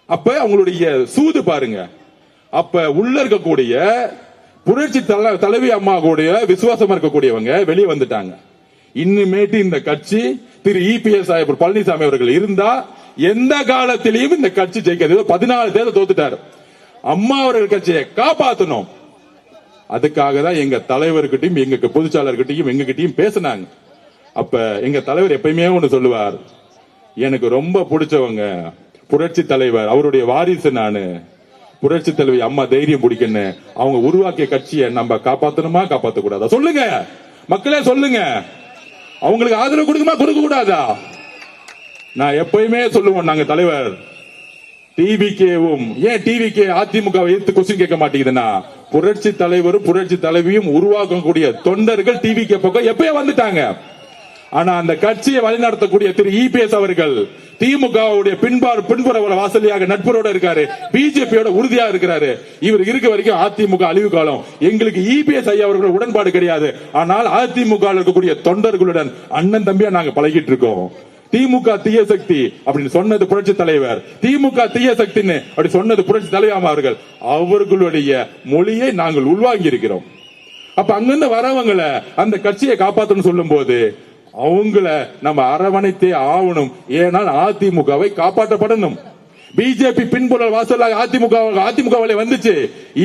[SPEAKER 1] அப்ப அவங்களுடைய சூது பாருங்க. அப்ப உள்ள இருக்கக்கூடிய புரட்சி தலைவி அம்மா கூடிய விசுவாசமா இருக்கக்கூடியவங்க வெளியே வந்துட்டாங்க. இன்னுமேட்டு இந்த கட்சி திரு இபிஎஸ் பழனிசாமி அவர்கள் இருந்தா எந்த காலத்திலையும் இந்த கட்சி ஜெயிக்கிறது. 14 தேர்தல் தோத்துட்டாரு. அம்மா அவர்கள் கட்சியை காப்பாற்றணும். அதுக்காக தான் எங்க தலைவர்கிட்டையும் எங்க பொதுச்சாளர்கிட்டையும் எங்ககிட்டயும் பேசினாங்க. அப்ப எங்க தலைவர் எப்பயுமே ஒண்ணு சொல்லுவார், எனக்கு ரொம்ப பிடிச்சவங்க புரட்சி தலைவர், அவருடைய வாரிசு நானு. புரட்சி தலைவி அம்மா தைரியம் பிடிக்கன்னு அவங்க உருவாக்கிய கட்சியை நம்ம காப்பாத்தணுமா காப்பாத்த கூடாதா? சொல்லுங்க மக்களே, சொல்லுங்க. அவங்களுக்கு ஆதரவு கொடுக்குமா கொடுக்க கூடாதா? நான் எப்பயுமே சொல்லுவோம், நாங்க தலைவர் டிவிகேவும் ஏன் டிவிகே அதிமுக எதிர்த்து கொஸ்டின் கேட்க மாட்டேங்குதுன்னா, புரட்சி தலைவரும் புரட்சி தலைவியும் உருவாக்கக்கூடிய தொண்டர்கள் டிவிகே பக்கம் எப்பயே வந்துட்டாங்க. ஆனா அந்த கட்சியை வழிநடத்தக்கூடிய திரு இபிஎஸ் அவர்கள் திமுகவுடைய பின்புற வாசலியாக நட்புறோட இருக்காரு, பிஜேபியோட உறுதியா இருக்கிறாரு. இவர் இருக்க வரைக்கும் அதிமுக அழிவு காலம். எங்களுக்கு இபிஎஸ் ஐயா அவர்கள் உடன்பாடு கிடையாது. ஆனால் அதிமுக இருக்கக்கூடிய தொண்டர்களுடன் அண்ணன் தம்பியா நாங்க பழகிட்டு இருக்கோம். திமுக தீய சக்தி அப்படின்னு சொன்னது புரட்சி தலைவர், திமுக தீய சக்தின்னு அப்படி சொன்னது புரட்சி தலைவர் அவர்கள். அவர்களுடைய மொழியை நாங்கள் உள்வாங்கி இருக்கிறோம். அப்ப அங்கிருந்து வரவங்களை அந்த கட்சியை காப்பாற்றணும் சொல்லும் போது அவங்கள நம்ம அரவணைத்தே ஆகணும். ஏனால் அதிமுகவை காப்பாற்றப்படணும். பிஜேபி பின்புற வாசலாக அதிமுக வந்துச்சு.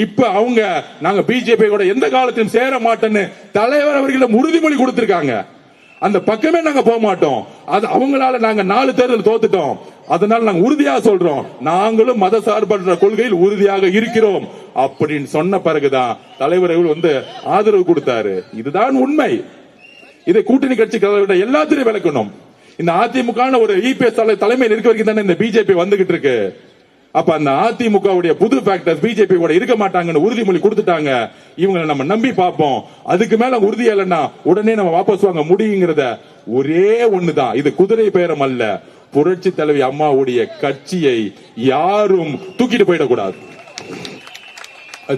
[SPEAKER 1] இப்ப அவங்க நாங்க பிஜேபி கூட எந்த காலத்திலும் சேர மாட்டோம்னு தலைவர் அவர்களிடம் உறுதிமொழி கொடுத்திருக்காங்க. அந்த பக்கமே நாங்க போக மாட்டோம். அது அவங்களால நாங்க 4 தேர்தல் தோத்துட்டோம். அதனால நாங்க உறுதியா சொல்றோம், நாங்களும் மத சார்பற்ற கொள்கையில் உறுதியாக இருக்கிறோம் அப்படின்னு சொன்ன பிறகுதான் தலைவர் ஆதரவு கொடுத்தாரு. இதுதான் உண்மை. இதை கூட்டணி கட்சிகள் எல்லாத்திலையும் விளக்கணும். இந்த அதிமுக ஒரு இபிஎஸ் தலைமையில் இருக்க வரைக்கும் தானே இந்த பிஜேபி வந்துகிட்டு இருக்கு. அப்ப அந்த அதிமுக புது ஃபேக்டர்ஸ் பிஜேபி கூட இருக்க மாட்டாங்கன்னு உறுதிமொழி கொடுத்துட்டாங்க. இவங்களை நம்ம நம்பி பார்ப்போம். அதுக்கு மேல உறுதியா இல்லைன்னா உடனே நம்ம வாபஸ் வாங்க முடியுங்கிறத ஒரே ஒண்ணுதான். இது குதிரை பேரம் அல்ல. புரட்சி தலைவி அம்மாவுடைய கட்சியை யாரும் தூக்கிட்டு போயிடக்கூடாது.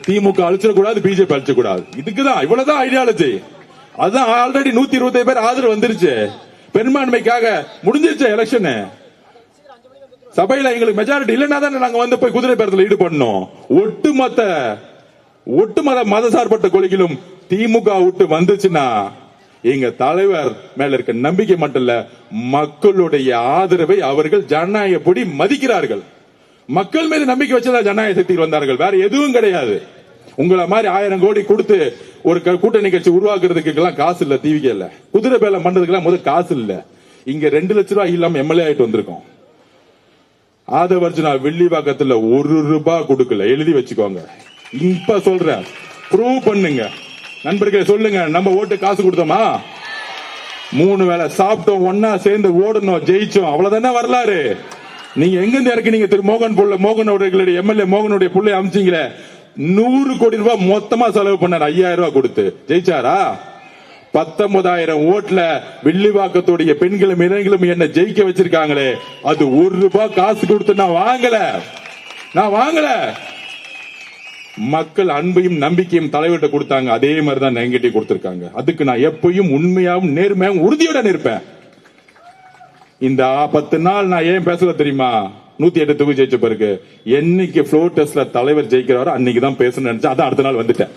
[SPEAKER 1] திமுக அழிச்சிடக்கூடாது, பிஜேபி அழிச்சக்கூடாது. இதுக்குதான் இவ்வளவுதான் ஐடியாலஜி. அதான் ஆல்ரெடி 125 பேர் ஆதரவு வந்துருச்சு. பெரும்பான்மைக்காக முடிஞ்சிருச்சு எலெக்ஷன். சபையில எங்களுக்கு மெஜாரிட்டி இல்லைன்னா தான் நாங்க போய் குதிரை பேரத்தில் ஈடுபடணும். ஒட்டுமொத்த மதசார்பற்ற கொள்கையிலும் திமுக விட்டு வந்துச்சுன்னா எங்க தலைவர் மேல இருக்க நம்பிக்கை மட்டும் இல்ல, மக்களுடைய ஆதரவை அவர்கள் ஜனநாயகப்படி மதிக்கிறார்கள். மக்கள் மீது நம்பிக்கை வச்சுதான் ஜனநாயக சக்திகள் வந்தார்கள், வேற எதுவும் கிடையாது. உங்களை மாதிரி 1000 கோடி கொடுத்து ஒரு கூட்டணி கட்சி உருவாக்குறதுக்கு காசு இல்ல. டிவிக்கு இல்ல, குதிரை பேலம் பண்றதுக்கு முதல் காசு இல்ல. இங்க 2 லட்சம் ரூபாய் இல்லாம எம்எல்ஏ ஆயிட்டு வந்திருக்கோம். ஆதவர்ஜுனா வில்லிவாக்கத்துல 1 ரூபாய் கொடுக்கல, எழுதி வச்சுக்கோங்க. இப்ப சொல்றேன், ப்ரூவ் பண்ணுங்க நண்பர்களே, சொல்லுங்க. நம்ம ஓட்டு காசு கொடுத்தோமா? 3 வேளை சாப்பிட்டோம், ஒன்னா சேர்ந்து ஓடணும், ஜெயிச்சோம், அவ்வளவுதானே வரலாறு. நீங்க எங்க இருந்து இறக்குனீங்க? திரு மோகன் அவர்களுடைய எம்எல்ஏ மோகனுடைய புள்ளை அமைச்சீங்களே, 100 கோடி ரூபாய் மொத்தமா செலவு பண்ணார், 5000 ரூபாய் கொடுத்து ஜெயிச்சாரா? 19,000 ஓட்டுல வில்லிவாக்கத்துடைய பெண்களும் இளைஞர்களும் என்ன ஜெயிக்க வச்சிருக்காங்களே, அது 1 ரூபாய் காசு கொடுத்து நான் வாங்கல. மக்கள் அன்பையும் நம்பிக்கையும் தலைவர்கிட்ட கொடுத்தாங்க, அதே மாதிரிதான் என்கிட்ட கொடுத்திருக்காங்க. அதுக்கு நான் எப்பயும் உண்மையாவும் நேர்மையாவும் உறுதியுடன் இருப்பேன். இந்த 10 நாள் நான் ஏன் பேசல தெரியுமா? 108 தொகுதி ஜெயிச்ச பிறகு என்னைக்கு ஃப்ளோர் டெஸ்ட்ல தலைவர் ஜெயிக்கிறாரோ அன்னைக்கு தான் பேசணும்னு நினைச்சேன். அதான் அடுத்த நாள் வந்துட்டேன்.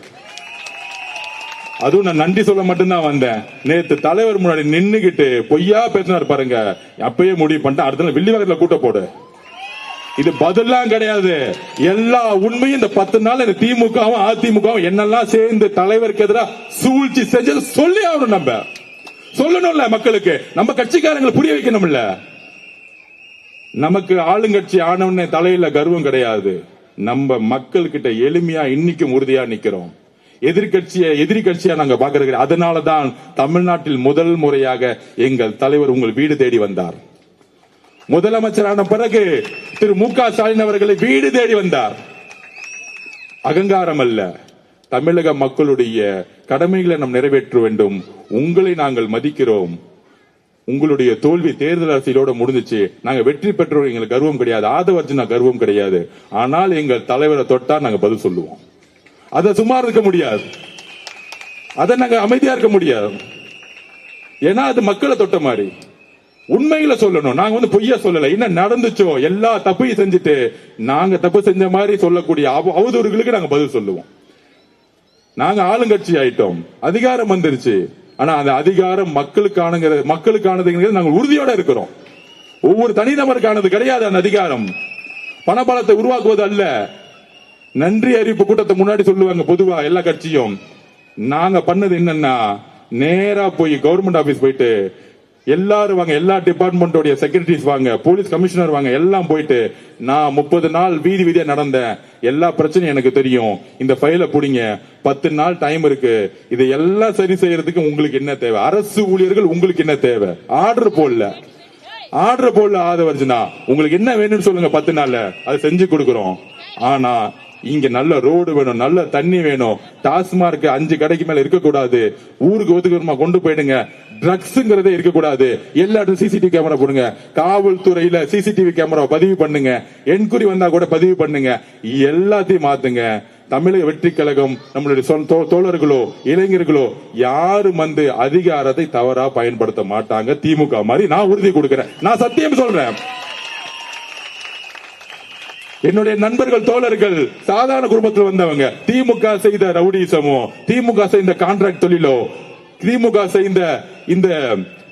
[SPEAKER 1] அதுவும் நான் நன்றி சொல்ல மட்டும்தான் வந்தேன். நேத்து தலைவர் முன்னாடி நின்னுகிட்டு பொய்யா பேசினார் பாருங்க, அப்பயே முடிவு பண்ணிட்டு அடுத்த நாள் வில்லிவாக்கத்துல கூட்ட போடு. இது பதிலாம் கிடையாது, எல்லா உண்மையும் இந்த 10 நாள் இந்த திமுகவும் அதிமுகவும் என்னெல்லாம் சேர்ந்து தலைவருக்கு எதிராக சூழ்ச்சி செஞ்சது சொல்லி ஆகணும். நம்ம சொல்லணும்ல மக்களுக்கு, நம்ம கட்சிக்காரங்களை புரிய வைக்கணும்ல. நமக்கு ஆளுங்கட்சி ஆனவனே தலையில கர்வம் கிடையாது. நம்ம மக்கள் கிட்ட எளிமையா இன்னைக்கும் உறுதியா நிக்கிறோம். எதிரி கட்சியா நாங்க பாக்குறது. அதனாலதான் தமிழ்நாட்டில் முதல் முறையாக எங்கள் தலைவர் உங்கள் வீடு தேடி வந்தார். முதலமைச்சரான பிறகு திரு மு.க. ஸ்டாலின் அவர்களை வீடு தேடி வந்தார். அகங்காரம் அல்ல, தமிழக மக்களுடைய கடமைகளை நாம் நிறைவேற்ற வேண்டும். உங்களை நாங்கள் மதிக்கிறோம். உங்களுடைய தோல்வி தேர்தல் அரசியலோட முடிஞ்சிச்சு. நாங்க வெற்றி பெற்றோம், எங்களுக்கு கர்வம் கிடையாது. ஆதவர்ஜுனா கர்வம் கிடையாது. ஆனால் எங்கள் தலைவரை தொட்டா நாங்க பதில் சொல்லுவோம். அதை சும்மா இருக்க முடியாது, அதை நாங்க அமைதியா இருக்க முடியாது. ஏன்னா அது மக்களை தொட்ட மாதிரி. உண்மைகளை சொல்லணும். நாங்க பொய்யா சொல்லல. என்ன நடந்துச்சோ எல்லா தப்பையும் செஞ்சுட்டு நாங்க தப்பு செஞ்ச மாதிரி சொல்லக்கூடிய அவதூறுகளுக்கு நாங்க பதில் சொல்லுவோம். நாங்க ஆளுங்கட்சி ஆயிட்டோம், அதிகாரம் வந்துருச்சு. ஆனா அந்த அதிகாரம் மக்களுக்கானது நாங்கள் உறுதியோட இருக்கிறோம். ஒவ்வொரு தனிநபருக்கானது கிடையாது. அந்த அதிகாரம் பணபலத்தை உருவாக்குவது அல்ல. நன்றி அறிவிப்பு கூட்டத்தை முன்னாடி சொல்லுவாங்க பொதுவா எல்லா கட்சியும். நாங்க பண்ணது என்னன்னா, நேரா போய் கவர்மெண்ட் ஆபீஸ் போயிட்டு எல்லாரும் வாங்க, எல்லா டிபார்ட்மெண்டோட செக்ரட்டரிஸ் வாங்க, போலீஸ் கமிஷனர் வாங்க, எல்லாம் போயிட்டு நான் 30 நாள் வீதியா நடந்தேன், எல்லா பிரச்சனையும் எனக்கு தெரியும், இந்த ஃபைல புடிங்க, 10 நாள் டைம் இருக்கு, இதை எல்லாம் சரி செய்யறதுக்கு உங்களுக்கு என்ன தேவை, அரசு ஊழியர்கள் உங்களுக்கு என்ன தேவை, ஆர்டர் போடல ஆதவர்ஜுனா உங்களுக்கு என்ன வேணும்னு சொல்லுங்க, 10 நாள்ல அதை செஞ்சு கொடுக்கிறோம். ஆனா இங்க நல்ல ரோடு வேணும், நல்ல தண்ணி வேணும், டாஸ்மார்க் 5 கடைக்கு மேல இருக்கக்கூடாது, ஊருக்கு ஒதுக்குறமா கொண்டு போயிடுங்க, ட்ரக்ஸ்ங்கிறதே இருக்கக்கூடாது, எல்லா இடத்துல சிசிடிவி கேமரா போடுங்க, காவல்துறையில சிசிடிவி கேமரா பதிவு பண்ணுங்க, என்கொயரி வந்தா கூட பதிவு பண்ணுங்க, எல்லாத்தையும் மாத்துங்க. தமிழக வெற்றி கழகம் நம்மளுடைய தோழர்களோ இளைஞர்களோ யாரும் அதிகாரத்தை தவறா பயன்படுத்த மாட்டாங்க. திமுக மாதிரி நான் உறுதி கொடுக்கிறேன், நான் சத்தியம் சொல்றேன். என்னுடைய நண்பர்கள் தோழர்கள் சாதாரண குடும்பத்தில் வந்தவங்க. திமுக செய்த ரவுடிசமோ, திமுக செய்த கான்ட்ராக்ட் தொழிலோ, திமுக செய்த இந்த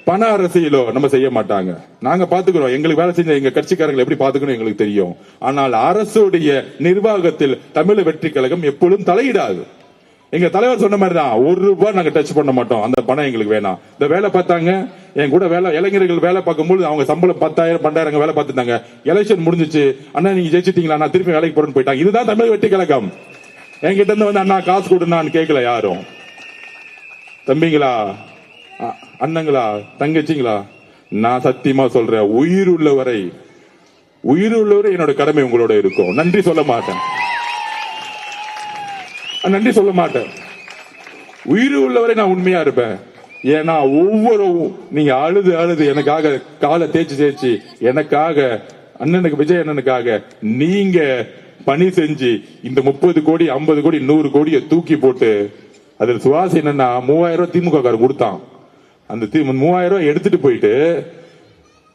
[SPEAKER 1] பண அரசியலோ நம்ம செய்ய மாட்டாங்க. நாங்க பாத்துக்கிறோம், எங்களுக்கு வேலை செஞ்ச எங்க கட்சிக்காரங்களை எப்படி பாத்துக்கணும் எங்களுக்கு தெரியும். ஆனால் அரசுடைய நிர்வாகத்தில் தமிழக வெற்றி கழகம் எப்பொழுதும் தலையிடாது. எங்க தலைவர் சொன்ன மாதிரி தான், 1 ரூபாய் நாங்க டச் பண்ண மாட்டோம், அந்த பணம் எங்களுக்கு வேணாம். இந்த வேலை பார்த்தாங்க என் கூட இளைஞர்கள் வேலை பார்க்கும்போது அவங்க சம்பளம் 10,000 12,000 வேலை பார்த்துட்டாங்க. எலெக்ஷன் முடிஞ்சிச்சு, அண்ணா நீங்க ஜெயிச்சிட்டீங்களா, நான் திருப்பி வேலைக்கு போறேன்னு போயிட்டாங்க. இதுதான் தமிழக வெற்றி கழகம். என்கிட்ட இருந்து அண்ணா காசு கொடுனான்னு கேட்கல யாரும். தம்பிங்களா, அண்ணங்களா, தங்கச்சிங்களா, நான் சத்தியமா சொல்றேன், உயிர் உள்ளவரை என்னோட கடமை உங்களோட இருக்கும். நன்றி சொல்ல மாட்டேன். உயிர் உள்ளவரை நான் உண்மையா இருப்பேன். ஏன்னா ஒவ்வொரு நீங்க அழுது எனக்காக காலை தேய்ச்சி எனக்காக அண்ணனுக்கு விஜய் அண்ணனுக்காக நீங்க பணி செஞ்சு இந்த 30 கோடி 50 கோடி 100 கோடியை தூக்கி போட்டு, அதில் சுவாசி என்னன்னா 3000 ரூபாய் திமுக காரன் கொடுத்தான். அந்த 3000 ரூபாய் எடுத்துட்டு போயிட்டு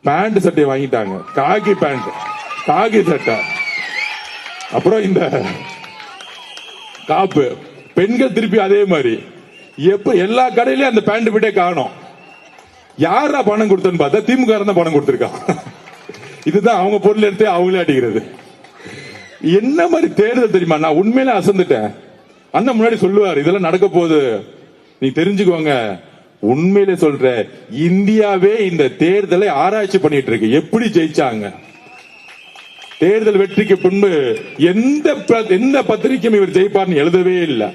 [SPEAKER 1] பேண்ட் சட்டையை வாங்கிட்டாங்க, காகி பேண்ட், காகி சட்டை, அப்புறம் இந்த காப்பு. பெண்கள் திருப்பி அதே மாதிரி. எப்ப எல்லா கடையிலயும் அந்த பேண்ட் பிட்டே காணும். யாரா பணம் கொடுத்தன்னு பார்த்தா திமுக தான் பணம் கொடுத்திருக்கான். இதுதான் அவங்க பொருள் எடுத்து அவங்களே அடிக்கிறது. என்ன மாதிரி தேடுதல் தெரியுமா? நான் உண்மையில அசந்துட்டேன். அண்ணன் முன்னாடி சொல்லுவார், இதெல்லாம் நடக்க போகுது, நீ தெரிஞ்சுக்கோங்க, உண்மையிலே சொல்ற, இந்தியாவே இந்த தேர்தலை ஆராய்ச்சி பண்ணிட்டு இருக்கு. எப்படி ஜெயிச்சாங்க? தேர்தல் வெற்றிக்கு பின்பு எந்த பத்திரிகையும் இவர் ஜெயிப்பார்னு எழுதவே இல்லை.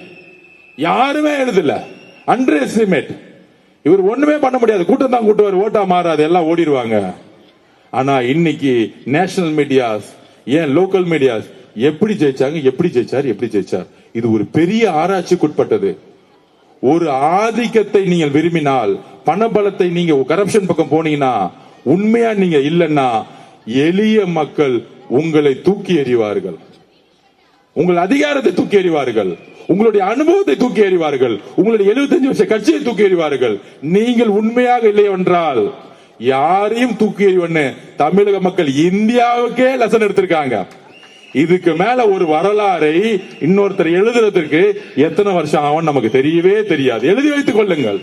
[SPEAKER 1] யாருமே எழுதல. Under estimate. இவர் ஒண்ணுமே பண்ண முடியாது. கூட்டம் தான் கூட்டுவார், ஓட்டா மாறாது, எல்லாம் ஓடிடுவாங்க. ஆனா இன்னைக்கு நேஷனல் மீடியாஸ், ஏன் லோக்கல் மீடியாஸ் எப்படி ஜெயிச்சாங்க, எப்படி ஜெயிச்சார், இது ஒரு பெரிய ஆராய்ச்சிக்குட்பட்டது. ஒரு ஆதிக்கத்தை நீங்கள் விரும்பினால், பணபலத்தை நீங்க கரப்ஷன் பக்கம் போனீங்கன்னா, உண்மையா நீங்க இல்லைன்னா எளிய மக்கள் உங்களை தூக்கி எறிவார்கள், உங்கள் அதிகாரத்தை தூக்கி எறிவார்கள், உங்களுடைய அனுபவத்தை தூக்கி எறிவார்கள், உங்களுடைய 75 வருஷ கட்சியை தூக்கி எறிவார்கள். நீங்கள் உண்மையாக இல்லை என்றால் யாரையும் தூக்கி எறிவன்னு தமிழக மக்கள் இந்தியாவுக்கே லெசன் எடுத்திருக்காங்க. இதுக்கு மேல ஒரு வரலாறை இன்னொருத்தர் எழுதுறதுக்கு எத்தனை வருஷம் ஆகும் நமக்கு தெரியவே தெரியாது. எழுதி வைத்துக் கொள்ளுங்கள்.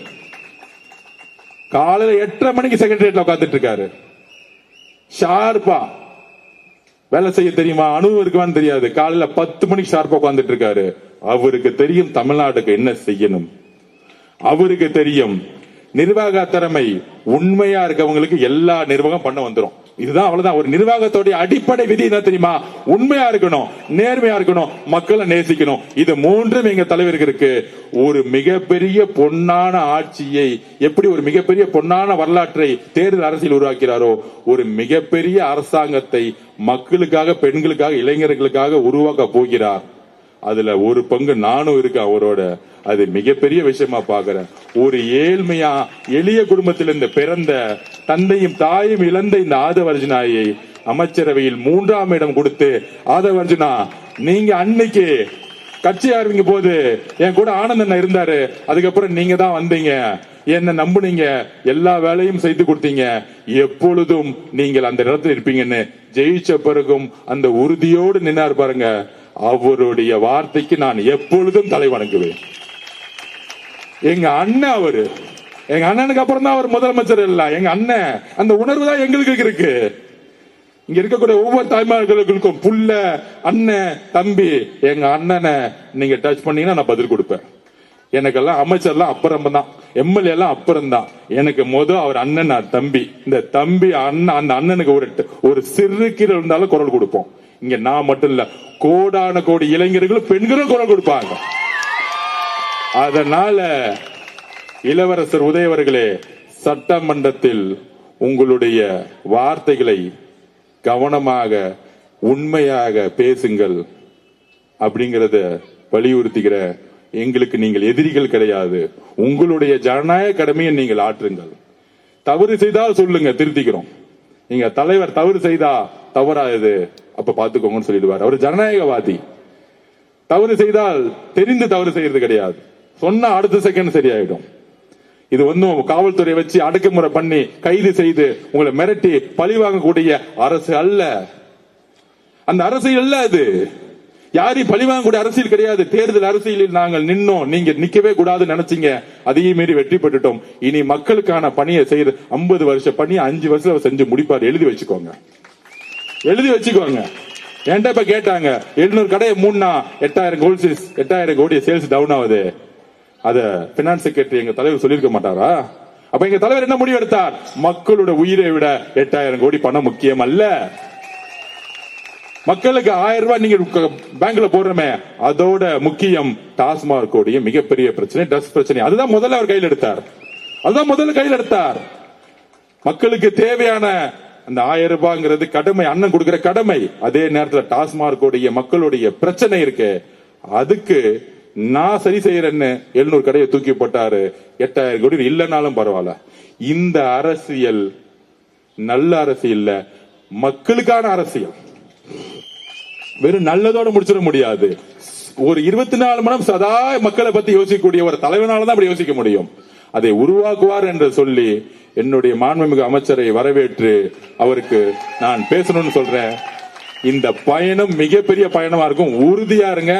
[SPEAKER 1] காலையில 8:30 மணிக்கு செக்ரட்டரியேட்ல உட்கார்ந்துட்டு இருக்காரு. ஷார்ப்பா வேலை செய்ய தெரியுமா, அனுபவம் இருக்குமான்னு தெரியாது. காலையில 10 மணிக்கு ஷார்ப்பா உட்கார்ந்துட்டு இருக்காரு. அவருக்கு தெரியும் தமிழ்நாட்டுக்கு என்ன செய்யணும். அவருக்கு தெரியும் நிர்வாக திறமை. உண்மையா இருக்கவங்களுக்கு எல்லா நிர்வாகம் பண்ண வந்துரும். இதுதான், அவ்வளவுதான். ஒரு நிர்வாகத்தோட அடிப்படை விதி என்ன தெரியுமா? உண்மையா இருக்கணும், நேர்மையா இருக்கணும், மக்களை நேசிக்கணும். இது மூன்றும் எங்க தலைவருக்கு இருக்கு. ஒரு மிகப்பெரிய பொன்னான ஆட்சியை, எப்படி ஒரு மிகப்பெரிய பொன்னான வரலாற்றை தேர்தல் அரசியல் உருவாக்கிறாரோ, ஒரு மிகப்பெரிய அரசாங்கத்தை மக்களுக்காக, பெண்களுக்காக, இளைஞர்களுக்காக உருவாக்க போகிறார். அதுல ஒரு பங்கு நானும் இருக்கேன் அவரோட. அது மிகப்பெரிய விஷயமா பாக்குறேன். ஒரு ஏழ்மையா எளிய குடும்பத்தில் இந்த பிறந்த, தந்தையும் தாயும் இழந்த இந்த ஆதவர்ஜுனாயை அமைச்சரவையில் 3ஆம் இடம் கொடுத்து, ஆதவர்ஜுனா நீங்க அன்னைக்கு கட்சி ஆரம்பிங்க போது என் கூட ஆனந்தன் இருந்தாரு, அதுக்கப்புறம் நீங்க தான் வந்தீங்க, என்ன நம்புனீங்க, எல்லா வேலையும் செய்து கொடுத்தீங்க, எப்பொழுதும் நீங்கள் அந்த இடத்துல இருப்பீங்கன்னு ஜெயிச்ச பிறகும் அந்த உறுதியோடு நின்னார் பாருங்க. அவருடைய வார்த்தைக்கு நான் எப்பொழுதும் தலை வணங்குவேன். எங்க அண்ணன் அவரு. எங்க அண்ணனுக்கு அப்புறம் தான் அவர் முதலமைச்சர் இல்ல, எங்க அண்ணன். அந்த உணர்வு தான் எங்களுக்கு இருக்கு. இங்க இருக்கக்கூடிய ஒவ்வொரு தாய்மார்களுக்கும் புள்ள, அண்ணன், தம்பி. எங்க அண்ணனை நீங்க டச் பண்ணீங்கன்னா நான் பதில் கொடுப்பேன். எனக்கெல்லாம் அமைச்சர்லாம் அப்புறம் தான், எம்எல்ஏ எல்லாம் அப்புறம் தான். எனக்கு அவர் அண்ணன், தம்பி. இந்த தம்பி அண்ணன், அந்த அண்ணனுக்கு ஒரு சிறு கீழே இருந்தாலும் குரல் கொடுப்போம். இங்க நான் மட்டும் இல்ல, கோடான கோடி இளைஞர்களும் பெண்களும் குரல் கொடுப்பாங்க. அதனால இளவரசர் உதயவர்களே, சட்டமன்றத்தில் உங்களுடைய வார்த்தைகளை கவனமாக, உண்மையாக பேசுங்கள் அப்படிங்கறத வலியுறுத்துகிற. எங்களுக்கு நீங்கள் எதிரிகள் கிடையாது. உங்களுடைய ஜனநாயக கடமையை நீங்கள் ஆற்றுங்கள். தவறு செய்தால் சொல்லுங்க, திருத்திக்கிறோம். நீங்க தலைவர் தவறு செய்தா தவறாது அப்ப பாத்துக்கோங்கன்னு சொல்லிடுவார். அவர் ஜனநாயகவாதி. தவறு செய்தால் தெரிந்து தவறு செய்யறது கிடையாது, சொன்னா அடுத்த செகண்ட் சரியாயிடும். இது ஒன்னும் காவல்துறை வச்சு அடக்குமுறை பண்ணி கைது செய்து உங்களை மிரட்டி பழி வாங்கக்கூடிய அரசு அல்ல. அந்த அரசியல் அல்ல அது. யாரையும் பழி வாங்கக்கூடிய அரசியல் கிடையாது. தேர்தல் அரசியலில் நாங்கள் நின்னோம், நீங்க நிக்கவே கூடாதுன்னு நினைச்சீங்க, அதையும் மீறி வெற்றி பெற்றுட்டோம். இனி மக்களுக்கான பணியை செய்யற 50 வருஷ பணியை 5 வருஷம் செஞ்சு முடிப்பார். எழுதி வச்சுக்கோங்க, எழுதி வச்சுக்கோங்க. என்கிட்ட இப்ப கேட்டாங்க, 700 கடையை மூணா 8,000 கோடி சேல்ஸ் டவுன் ஆகுது. அத பினான்ஸ் செக்ரட்டரி எங்க தலைவர் சொல்லிருக்க மாட்டாரா? அப்ப எங்க தலைவர் என்ன முடிவு எடுத்தார்? மக்களோட உயிரை விட 8,000 கோடி பணம் முக்கியம் அல்ல. மக்களுக்கு 1000 ரூபாய் நீங்க பேங்க்ல போடுறமே, அதோட முக்கியம் டாஸ்மாக் கோடிய மிகப்பெரிய பிரச்சனை, ட்ரக்ஸ் பிரச்சனை. அதுதான் முதல்ல அவர் கையில் எடுத்தார். அதுதான் முதல்ல கையில் எடுத்தார். மக்களுக்கு தேவையான அந்த 1000 ரூபாய்ங்கிறது கடமை, அண்ணன் கொடுக்கிற கடமை. அதே நேரத்தில் டாஸ்மாக் கோடிய மக்களுடைய பிரச்சனை இருக்கு, அதுக்கு நான் சரி செய்யறேன்னு 700 கடையை தூக்கி போட்டாரு. 8,000 கோடி இல்லைனாலும் பரவாயில்ல. இந்த அரசியல் நல்ல அரசியல், மக்களுக்கான அரசியல். வெறும் நல்லதோட முடிச்சிட முடியாது. ஒரு 24 மணி நேரம் சதா மக்களை பத்தி யோசிக்கக்கூடிய ஒரு தலைவனால தான் அப்படி யோசிக்க முடியும். அதை உருவாக்குவார் என்று சொல்லி என்னுடைய மாண்புமிகு அமைச்சரை வரவேற்று அவருக்கு நான் பேசணும்னு சொல்றேன். இந்த பயணம் மிகப்பெரிய பயணமா இருக்கும். உறுதியா இருங்க,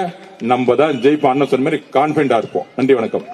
[SPEAKER 1] நம்ம தான் ஜெயிப்போம். அண்ணன் சொன்ன மாதிரி கான்பிடண்டா இருப்போம். நன்றி, வணக்கம்.